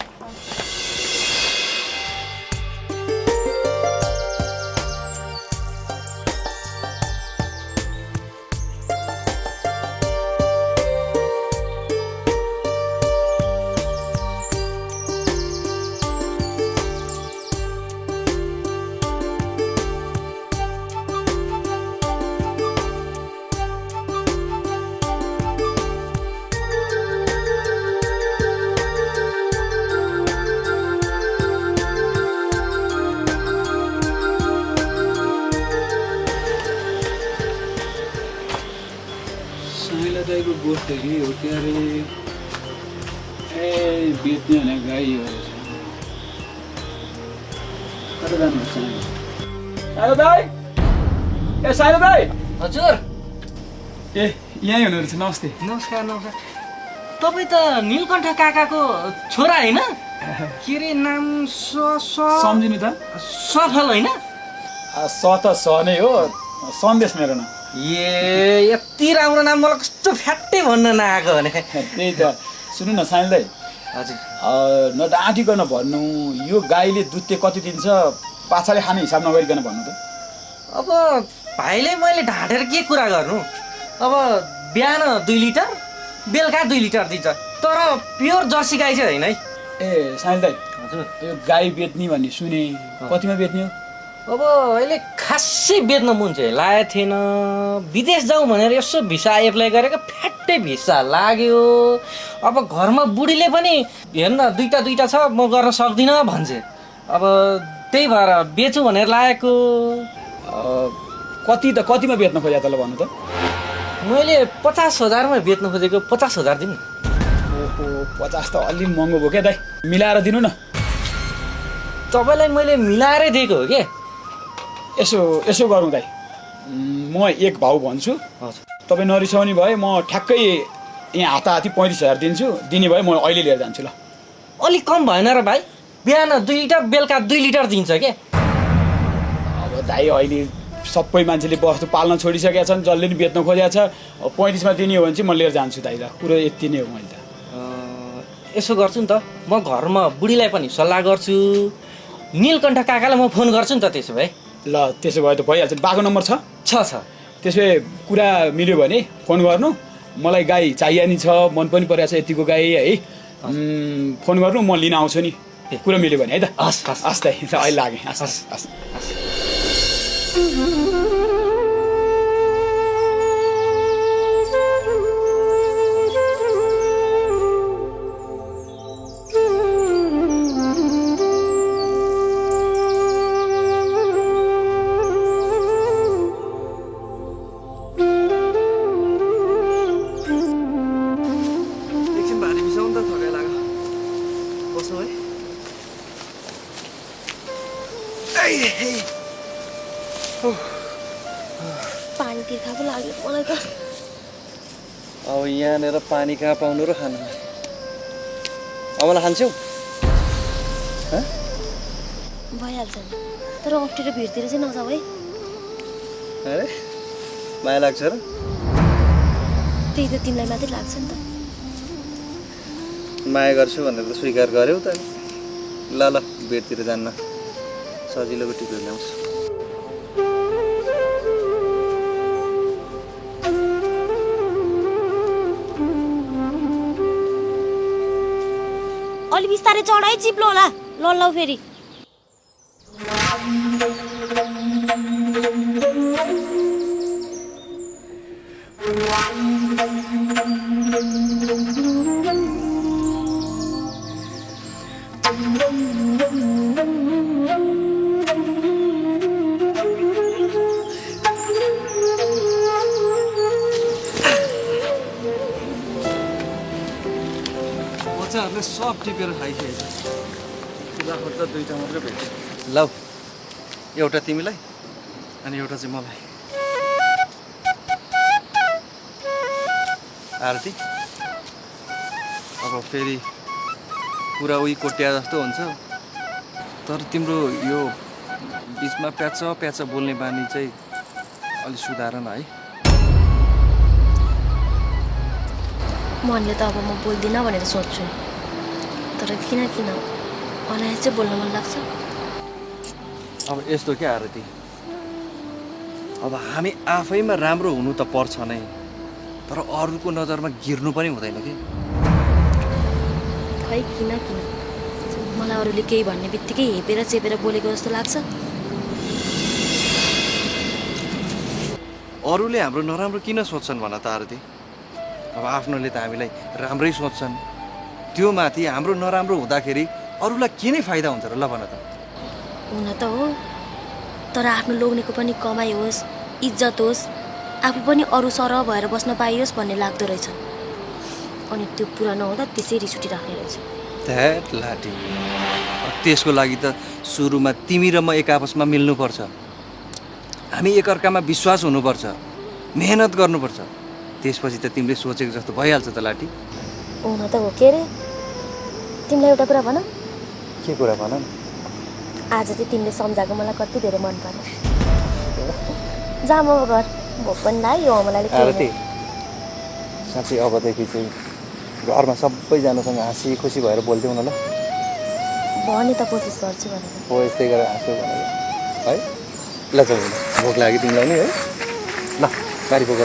दाइको गोठदेखि हो के अरे ए बेच्ने भने गाईहरू कता जानुहुन्छ साइलो दाई ए साइलो दाई हजुर ए यहीँ हुनु रहेछ। नमस्ते। नमस्कार नमस्कार। तपाईँ त नीलकण्ठ काकाको छोरा होइन? के अरे नाम सम्झिनु त? सफल होइन? स त स नै हो, सन्देश मेरो नाम। ए यति राम्रो नाम मलाई कस्तो फ्याट्टै भन्न नआएको भने। त्यही त। सुन्नु न साइल दाइ, हजुर नडाँटिकन भन्नु, यो गाईले दुध चाहिँ कति दिन्छ पाछाले खाने हिसाब नगरिकन भन्नु त। अब भाइले मैले ढाँटेर के कुरा गर्नु? अब बिहान 2 लिटर बेलुका 2 लिटर दिन्छ, तर प्योर जर्सी गाई चाहिँ होइन है। ए साइल दाइ, हजुर यो गाई बेच्ने भन्ने सुने, कतिमा बेच्ने हो? अब अहिले खासै बेच्न मन चाहिँ लागेको थिएन। विदेश जाउँ भनेर यसो भिसा एप्लाई गरेको, फ्याट्टै भिसा लाग्यो। अब घरमा बुढीले पनि हेर्न दुईटा छ, म गर्न सक्दिनँ भन्छ। अब त्यही भएर बेचौँ भनेर लागेको। कतिमा बेच्न खोजेको त ल भन्नु त? मैले 50,000मा बेच्न खोजेको। 50,000 दिनु। ओहो 50 त अलि महँगो भयो क्या दाइ, मिलाएर दिनु न। तपाईँलाई मैले मिलाएरै दिएको हो कि। यसो गरौँ दाइ, म एक भाउ भन्छु, तपाईँ नरिसाउने भए म ठ्याक्कै यहाँ हाताहाती 35,000 दिन्छु। दिने भए म अहिले लिएर जान्छु ल। अलिक कम भएन र भाइ? बिहान 2 लिटर बेलुका 2 लिटर दिन्छ क्या। अब दाइ अहिले सबै मान्छेले वस्तु पाल्न छोडिसकेका छन्, जसले नि बेच्न खोजेको छ। 35मा दिने हो भने चाहिँ म लिएर जान्छु दाइ ल। कुरो यति नै हो। मैले त यसो गर्छु नि त, म घरमा बुढीलाई पनि सल्लाह गर्छु, नीलकण्ठ काकालाई म फोन गर्छु नि त। त्यसो भए ल, त्यसो भए त भइहाल्छ। बाको नम्बर छ? छ। त्यसो भए कुरा मिल्यो भने फोन गर्नु। मलाई गाई चाहिने छ, मन पनि परेको छ यतिको गाई है। फोन गर्नु, म लिन आउँछु नि। कुरा मिल्यो भने है त। हस् हस् हस् दाइ, अहिले लागेँ। हस् हस् हस्। पानी तिर्खा पो लाग्यो मलाई त। अब यहाँनिर पानी कहाँ पाउनु र खानु? मलाई खान्छौ? भइहाल्छ नि, तर अप्ठ्यारो भिडतिर चाहिँ नजाऊ है। अरे माया लाग्छ र? त्यही त तिमीलाई मात्रै लाग्छ नि त। माया गर्छु भनेर त स्वीकार गर्यौ त। ल ल बेडतिर जान्न, सजिलोको टिपेर ल्याउँछु। अलि बिस्तारै चढाइ चिप्लो होला। ल फेरि बच्चाहरूले सब टिपेर खाइसकेको छ। खुदाखोर त 2टा मात्रै भेट्यो। ल एउटा तिमीलाई अनि एउटा चाहिँ मलाई। आरती, अब फेरि पुरा उही कोट्या जस्तो हुन्छ, तर तिम्रो यो बिचमा प्याच बोल्ने बानी चाहिँ अलि सुधार न है। मनले त अब म बोल्दिनँ भनेर सोच्छु, तर किन मलाई चाहिँ बोल्न मन लाग्छ। अब यस्तो क्या आरती, अब हामी आफैमा राम्रो हुनु त पर्छ नै, तर अरूको नजरमा गिर्नु पनि हुँदैन कि। खै किन मलाई अरूले केही भन्ने बित्तिकै हेपेर चेपेर बोलेको जस्तो लाग्छ। अरूले हाम्रो नराम्रो किन सोच्छन् भन त आरती? अब आफ्नोले त हामीलाई राम्रै सोच्छन्, त्यो माथि हाम्रो नराम्रो हुँदाखेरि अरूलाई के नै फाइदा हुन्छ र? ल भन त। हुन त हो, तर आफ्नो लोग्नेको पनि कमाइ होस्, इज्जत होस्, आफू पनि अरू सरह भएर बस्न पाइयोस् भन्ने लाग्दो रहेछ। अनि त्यो पुरा नहुँदा त्यसै रिस उठिराख्ने रहेछ। ध्याट लाटी, त्यसको लागि त सुरुमा तिमी र म एक आपसमा मिल्नुपर्छ। हामी एकअर्कामा विश्वास हुनुपर्छ, मेहनत गर्नुपर्छ। त्यसपछि त तिमीले सोचेको जस्तो भइहाल्छ त लाटी। हुन त हो के अरे तिमीलाई एउटा कुरा भन के कुरा भन न। आज चाहिँ तिमीले सम्झाएको मलाई कति धेरै मन पर्यो जा म घर भोक पनि लाग्यो यो हमलाले आरती साँच्चै अबदेखि चाहिँ घरमा सबैजनासँग हाँसी खुसी भएर बोल्थ्यौ न ल। भने त कोसिस गर्छु भनेर हो यस्तै गरेर हाँस्यौ भनेर है। ल जाऊ भोक लाग्यो तिमीलाई नि है। ल गाडी बोक।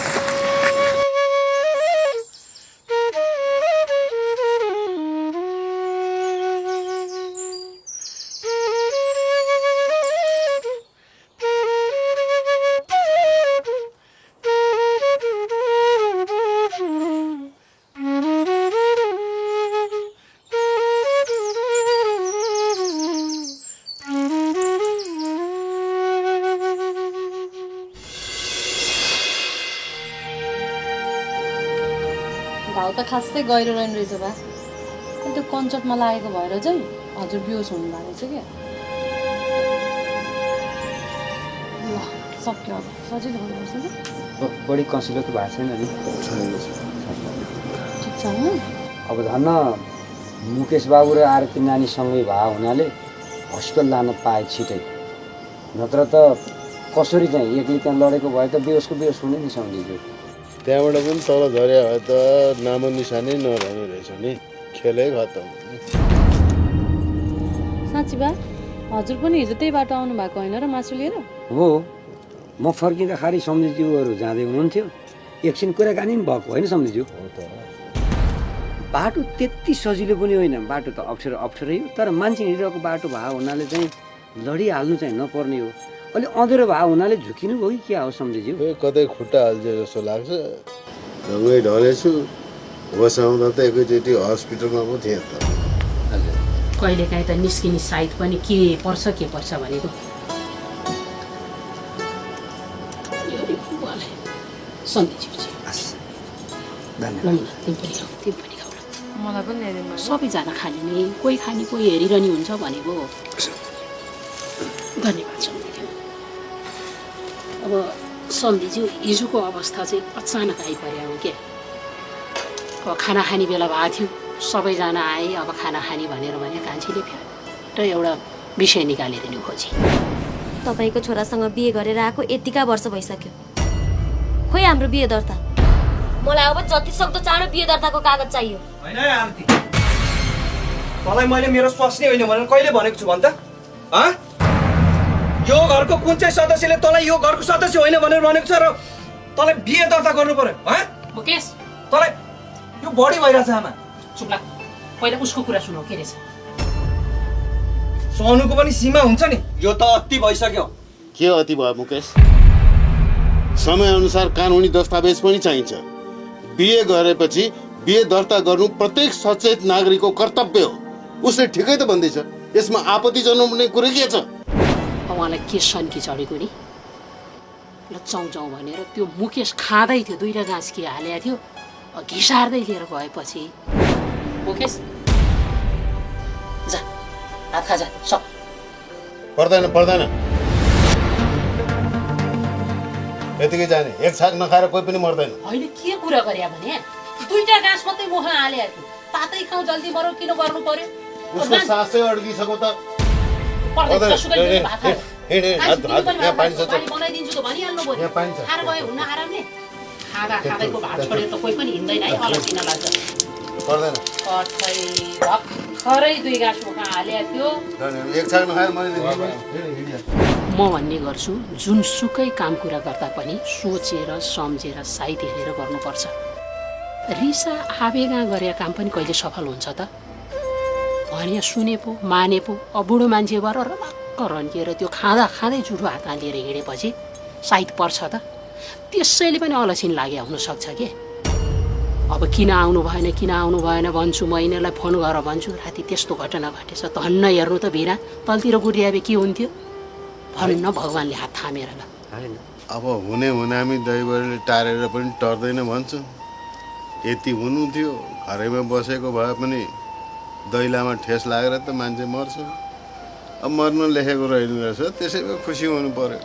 घाउ त खासै गहिरो रहेन रहेछ बा। त्यो कन्सर्टमा लागेको भएर चाहिँ हजुर बेहोस हुनुभएको रहेछ क्या। ल सक्यो अब सजिलो हुनुपर्छ नि। बढी कसिलो त भएको छैन नि। ठिक छ होइन। अब धन्न मुकेश बाबु र आरती नानी सँगै भए हुनाले हस्पिटल लान पाए छिटै, नत्र त कसरी चाहिँ एक्लै त्यहाँ लडेको भए त बेहोस हुने नि सम्झिन्छु। त्यहाँबाट पनि तल झर्या भए त नामो निशानै नरहने रहेछ नि, खेलै खतम। साँच्ची बा हजुर पनि हिजो त्यही बाटो आउनु भएको होइन र मासु लिएर? हो, म फर्किँदाखेरि सम्झिज्यूहरू जाँदै हुनुहुन्थ्यो, एकछिन कुराकानी पनि भएको होइन सम्झिज्यू? बाटो त्यति सजिलो पनि होइन, बाटो त अप्ठ्यारै हो, तर मान्छे हिँडिरहेको बाटो भए हुनाले चाहिँ लडिहाल्नु चाहिँ नपर्ने हो। अलि अँधेरो भए हुनाले झुकिनु हो कि क्या हो सम्झिज्यू? कतै खुट्टा हाल्छ जस्तो लाग्छ। ढङ्गै ढलेछु, होस आउँदा त एकैचोटि हस्पिटलमा पो थिएँ त। कहिलेकाहीँ त निस्किने साइड पनि के पर्छ भनेको। मलाई पनि ल्याइदिनु। सबैजना खाने नि, कोही खाने कोही हेरिरहने हुन्छ भनेको। धन्यवाद सम्झिज्यू। अब सम्झिज्यू हिजोको अवस्था चाहिँ अचानक आइपऱ्यो हो क्या। अब खाना खाने बेला भएको थियो, सबैजना आए, अब खाना खाने भनेर भने कान्छीले फ्याट एउटा विषय निकालिदिनु खोजी। तपाईँको छोरासँग बिहे गरेर आएको यतिका वर्ष भइसक्यो, खोइ हाम्रो बिहे दर्ता। मलाई अब जति सक्दो चाँडो बिहे दर्ताको कागज चाहियो। होइन आरती, तँलाई मैले मेरो स्वास्नी होइन भनेर कहिले भनेको छु भन् त? यो घरको कुन चाहिँ सदस्यले तँलाई यो घरको सदस्य होइन भनेर भनेको छ र तँलाई बिहे दर्ता गर्नु पर्यो? मुकेश, तँलाई यो बढी भइरहेछ आमा। चुप लाग, पहिला उसको कुरा सुनौ के रहेछ। सहनुको पनि सीमा हुन्छ नि, यो त अति भइसक्यो। के अति भयो मुकेश? समयअनुसार कानुनी दस्तावेज पनि चाहिन्छ। बिहे गरेपछि बिहे दर्ता गर्नु प्रत्येक सचेत नागरिकको कर्तव्य हो। उसले ठिकै त भन्दैछ, यसमा आपत्ति जनाउने कुरो के छ? उहाँलाई के सन्की चढेको नि? ल चाउँ भनेर त्यो मुकेश खाँदै थियो, दुईवटा गाँस के हालेको थियो, घिसार्दै लिएर गएपछि मुकेश जा हात खा जा सब। पर्दैन यतिकै जाने, एक छाक नखाएर कोही पनि मर्दैन। होइन के कुरा गरे भने दुईटा गाँस मात्रै मुखमा हालेको थियो, तातै खाउँ जल्दी मरौ किन गर्नु पर्यो? उसको सासै अड्किसक्यो त। बनाइदिन्छु त भनिहाल्नु पर्यो। खाएर गयो हुन्न आरामले, खाँदाको भात छोडेर त कोही पनि हिँड्दैन है, अलग्गिन लाग्छ। भर्खरै दुई गाँस मुखमा हालेको थियो। म भन्ने गर्छु, जुनसुकै काम कुरा गर्दा पनि सोचेर सम्झेर साइड हेरेर गर्नुपर्छ। रिसा आवेगा गरेर काम पनि कहिले सफल हुन्छ त? भने सुने पो माने पो, अब बुढो मान्छे भएर रमाक्क रन्किएर त्यो खाँदै जुठो हातमा लिएर हिँडेपछि साइड पर्छ त? त्यसैले पनि अलसिन लागे हुनसक्छ के। अब किन आउनु भएन भन्छु, म यिनीहरूलाई फोन गरेर भन्छु, राति त्यस्तो घटना घटेछ, धन्न हेर्नु त भिरा तलतिर गुडियाबे के हुन्थ्यो भन्न भगवान्ले हात थामेर। ल अब हुने हामी दैवले टारेर पनि टर्दैन भन्छ। यति हुनु थियो, घरैमा बसेको भए पनि दैलामा ठेस लागेर त मान्छे मर्छ। अब मर्न लेखेको रहेन रहेछ, त्यसैमा खुसी हुनु पर्यो।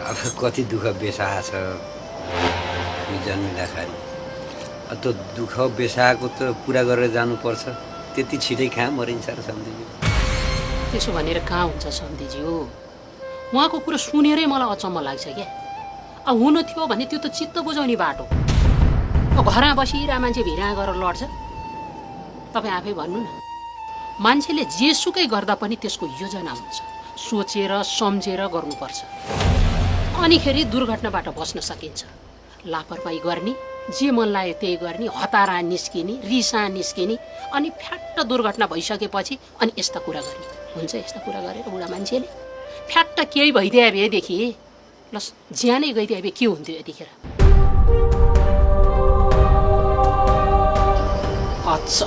अब कति दुःख बेसाहा छ। हामी जन्मिँदाखेरि त्यो दुःख बेसाएको त पुरा गरेर जानुपर्छ, त्यति छिटै कहाँ मरिन्छ र सम्धिज्यू? त्यसो भनेर कहाँ हुन्छ सम्धिज्यू? उहाँको कुरा सुनेरै मलाई अचम्म लाग्छ क्या। अब हुनु थियो भने त्यो त चित्त बुझाउने बाटो। घरमा बसिरहेको मान्छे भिरा गरेर लड्छ? तपाईँ आफै भन्नु न। मान्छेले जेसुकै गर्दा पनि त्यसको योजना हुन्छ, सोचेर सम्झेर गर्नुपर्छ, अनिखेरि दुर्घटनाबाट बस्न सकिन्छ। लापरवाही गर्ने, जे मन लाग्यो त्यही गर्ने, हतारा निस्किने, रिसा निस्किने, अनि फ्याट्ट दुर्घटना भइसकेपछि अनि यस्ता कुरा गर्ने हुन्छ। यस्ता कुरा गरेर बुढा मान्छेले फ्याट्ट केही भइदिए भएदेखि ल ज्यानै गइदिए भए के हुन्थ्यो यतिखेर? अच्छा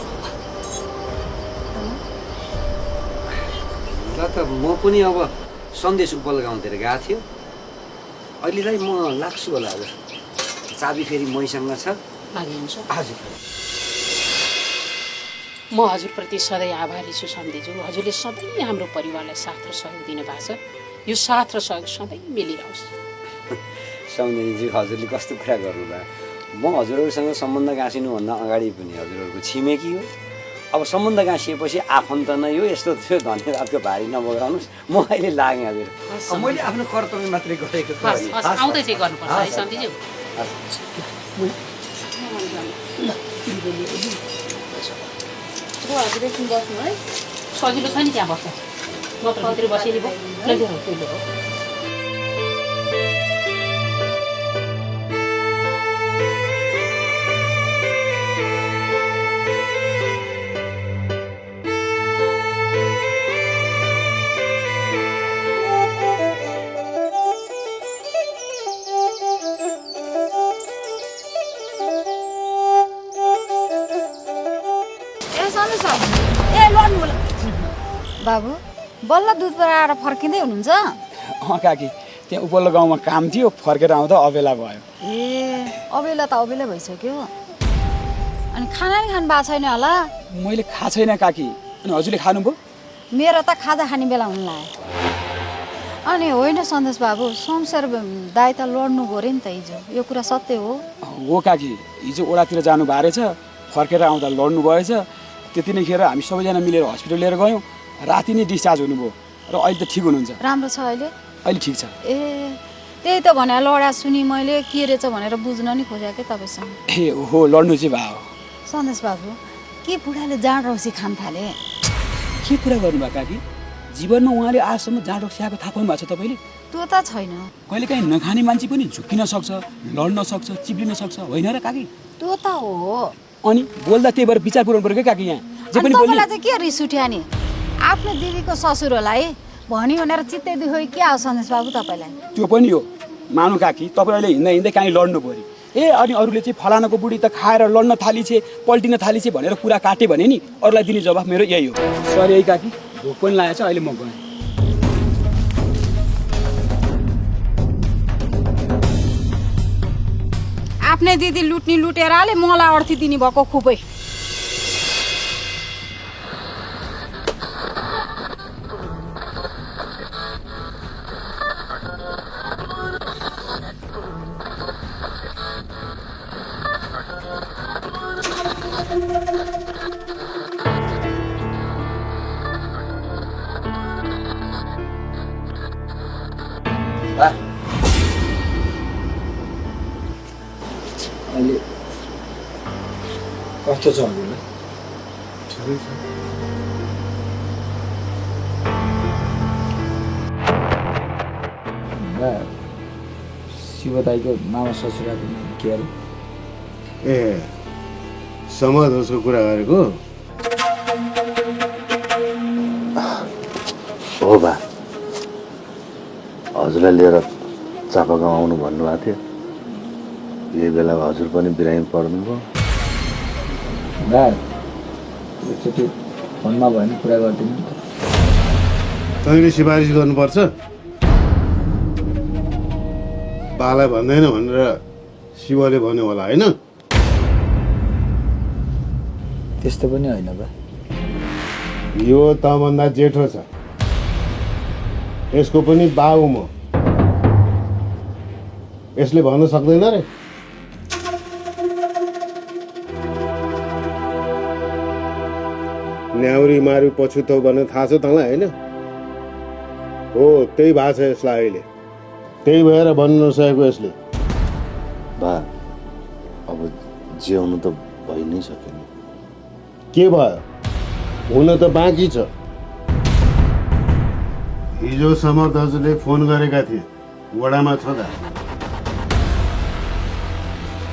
ल त म पनि अब सन्देश उपल गाउँतिर गएको थियो, अहिलेलाई म लाग्छु होला। हजुर चाबी फेरि मैसँग छ। लागिन्छ। हजुर म हजुरप्रति सधैँ आभारी छु सम्धिज्यू। हजुरले सधैँ हाम्रो परिवारलाई साथ र सहयोग दिनुभएको छ। यो साथ र सहयोग सधैँ मिलिरहोस्। सौन्दर्यजी, हजुरले कस्तो कुरा गर्नुभयो। म हजुरहरूसँग सम्बन्ध गाँसिनुभन्दा अगाडि पनि हजुरहरूको छिमेकी हो। अब सम्बन्ध गाँसिएपछि आफन्त नै हो। यस्तो थियो धन्यवादको भारी नबोराउनुहोस्। म अहिले लागेँ हजुर। मैले आफ्नो कर्तव्य मात्रै गरेको छु। आउँदै चाहिँ गर्नुपर्छ है सम्धिज्यू। हजुर एकछिन बस्नु है। सजिलो छ नि त्यहाँ बस्छ, नत्र भित्र बसेली भयो। बाबु बल्ल दुध आएर फर्किँदै हुनुहुन्छ? काकी त्यहाँ उपल्लो गाउँमा काम थियो, फर्केर आउँदा अबेला भयो। ए अबेला त अबेला भइसक्यो। अनि खाना नि खानु भएको छैन होला? मैले खाएको छैन काकी। अनि हजुरले खानुभयो? मेरो त खाजा खाने बेला हुन लाग्यो। अनि होइन सन्देश बाबु, शमशेर दाइ त लड्नु गयो अरे नि त हिजो, यो कुरा सत्य हो? हो काकी, हिजो ओडातिर जानु भएको रहेछ, फर्केर आउँदा लड्नु भएछ। त्यति नै खेर हामी सबैजना मिलेर हस्पिटल लिएर गयौँ। राति नै डिस्चार्ज हुनुभयो र अहिले त ठिक हुनुहुन्छ। राम्रो छ अहिले? अहिले ठिक छ। ए त्यही त भने लडा सुनि मैले के रहेछ भनेर बुझ्न नि खोजेँ कि तपाईँसँग। ए हो, लड्नु चाहिँ भयो। सन्देश बाबु, के बुढाले जाँड रक्सी खान थाले? के कुरा गर्नुभयो काकी? जीवनमा उहाँले आजसम्म जाँड रक्सी खाएको थाहा पाउनु भएको छ तपाईँले? त्यो त छैन। कहिलेकाहीँ नखाने मान्छे पनि झुक्किन सक्छ, लड्न सक्छ, चिप्लिन सक्छ, होइन र काकी? त्यो त हो। अनि बोल्दा त्यही भएर विचार पुऱ्याउनु पर्यो क्या काकी। यहाँ जे पनि बोल्ने चाहिँ के रिस उठ्यो नि? आफ्नो दिदीको ससुरोलाई भनी भनेर चित्तै दुख्यो के हो सन्देश बाबु तपाईँलाई? त्यो पनि हो मानु काकी। तपाईँ अहिले हिँड्दा हिँड्दै काहीँ लड्नु पऱ्यो। ए अनि अरूले चाहिँ फलानाको बुढी त खाएर लड्न थालिछे, पल्टिन थालिछे भनेर कुरा काटे भने नि अरूलाई दिने जवाफ मेरो यही हो। सरी है काकी, भोक पनि लागेको छ, अहिले म गएँ। आफ्नै दिदी लुट्ने लुटेर आले मलाई अर्थी दिने भएको खुबै। अहिले कस्तो छ हजुरलाई? ठिकै छ। शिव दाईको मामा ससुराको नाम के अरे? ए समाजको कुरा गरेको हो बा, हजुरलाई लिएर चापागाउँ आउनु भन्नुभएको थियो। यही बेलामा हजुर पनि बिरामी पर्नुभयो। एकचोटि फोनमा भयो भने कुरा गरिदिनु नि त। तैँले सिफारिस गर्नुपर्छ। बालाई भन्दैन भनेर शिवले भन्यो होला होइन? त्यस्तो पनि होइन बा। यो तँभन्दा जेठो छ, यसको पनि बाउ म। यसले भन्न सक्दैन रे? न्याउरी मारु पछुतो भन्ने थाहा छ तँलाई होइन? हो त्यही भएको छ यसलाई अहिले, त्यही भएर भन्नु नसकेको यसले। बा अब जे हुनु त भइ नै सक्यो नि। के भयो? हुन त बाँकी छ। हिजो समर दाजुले फोन गरेका थिए वडामा छँदा,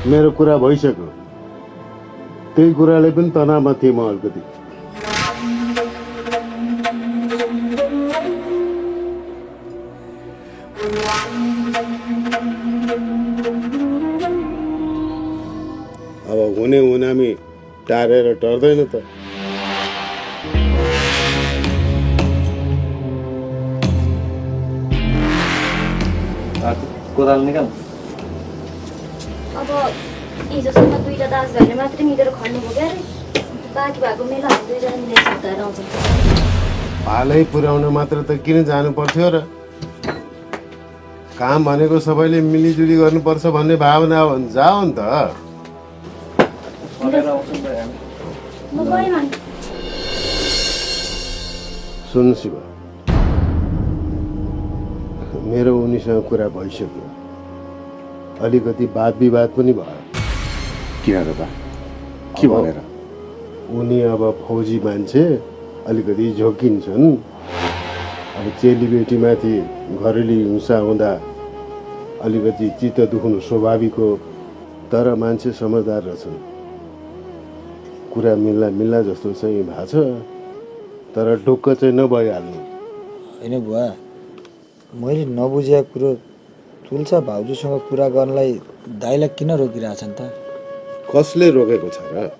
मेरो कुरा भइसक्यो। त्यही कुराले पनि तनावमा थिएँ म अलिकति। अब हुने हुनामी टारेर टर्दैन त। कोदाल निकाल। अब हिजोसम्म दुईवटा दाजुभाइले मात्रै मिलेर खन्नुभयो क्या अरे, बाँकी भएको मेला हामी दुईजना मिलेर सप्ताह आउँछ। हालै पुर्याउन मात्र त किन जानु पर्थ्यो र? काम भनेको सबैले मिलिजुली गर्नुपर्छ भन्ने भावना हो भने जाऊ नि त। म गएँ। सुन्नु शिव, मेरो उनीसँग कुरा भइसक्यो। अलिकति वाद विवाद पनि भयो। किन र बा? के भनेर? उनी अब फौजी मान्छे, अलिकति झोकिन्छन्। अब चेलीबेटीमाथि घरेलु हिंसा हुँदा अलिकति चित्त दुख्नु स्वाभाविक हो। तर मान्छे समझदार रहेछन्, कुरा मिल्ला जस्तो चाहिँ भएको छ। तर ढुक्क चाहिँ नभइहाल्नु। होइन बुवा, मैले नबुझेको कुरो तुलसा भाउजूसँग कुरा गर्नलाई दाइलाई किन रोकिरहेछन् त? कसले रोकेको छ र?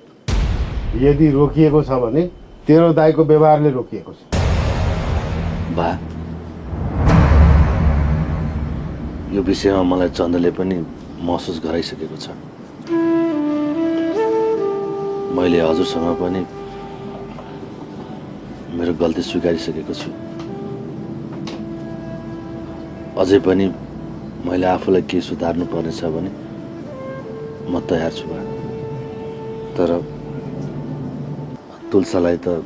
यदि रोकिएको छ भने तेरो दाइको व्यवहारले रोकिएको छ। बा यो विषयमा मलाई चन्दले पनि महसुस गराइसकेको छ। मैले हजुरसँग पनि मेरो गल्ती स्वीकारिसकेको छु। अझै पनि मैले आफूलाई के सुधार्नु पर्नेछ भने म तयार छु बा। तर तुलसालाई त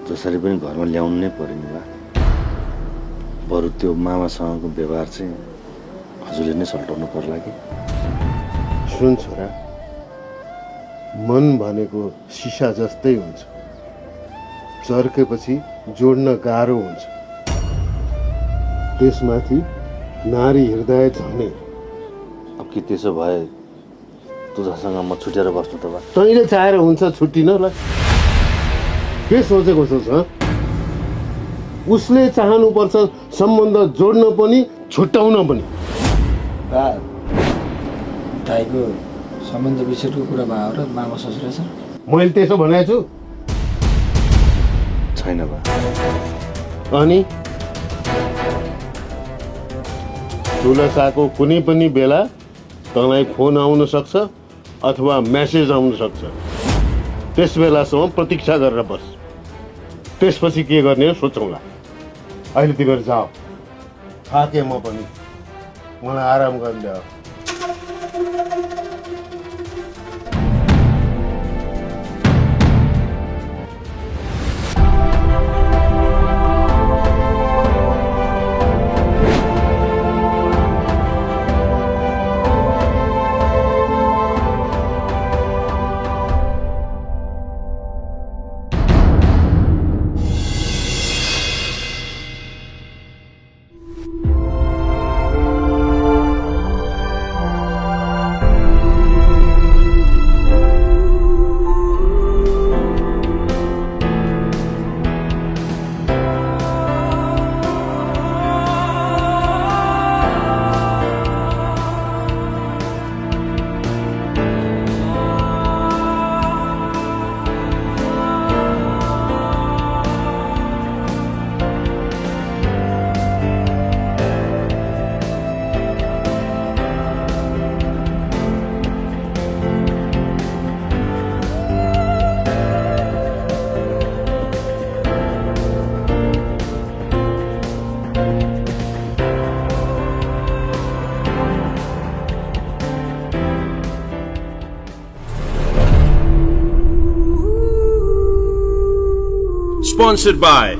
जसरी पनि घरमा ल्याउनु नै पर्यो नि बा। बरु त्यो मामासँगको व्यवहार चाहिँ हजुरले नै सल्टाउनु पर्ला कि? सुन छोरा, मन भनेको सिसा जस्तै हुन्छ, चर्केपछि जोड्न गाह्रो हुन्छ। त्यसमाथि नारी हृदय झनै। अब कि त्यसो भए तुलसासँग म छुटेर बस्नु त बा? तैँले चाहेर हुन्छ छुट्टिन ल? के सोचेको छस्? उसले चाहनुपर्छ सम्बन्ध जोड्न पनि छुट्याउन पनि। दाइको सम्बन्ध विषयको कुरा भयो र मामा ससुरा छ? मैले त्यसो भनेको छु? छैन बा। अनि तुलसाको कुनै पनि बेला तँलाई फोन आउन सक्छ अथवा मेसेज आउन सक्छ। त्यस बेलासम्म प्रतीक्षा गरेर बस। त्यसपछि के गर्ने हो सोचौँला। अहिले तिमीहरू जाऊ। थाकेँ म पनि, मलाई आराम गर्न ल्याऊ। Sponsored by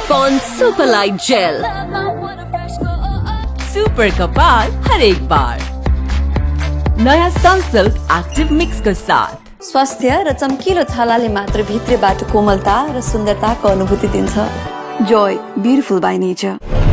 Pond Super Light Gel. Super कपाल हर एक बार नया सनसिल्क एक्टिव मिक्स का साथ स्वास्थ्य र चम्किलो छालाले मात्र भित्रबाट कोमलता र सुन्दरताको अनुभूति दिन्छ जोय ब्युटिफुल बाई नेचर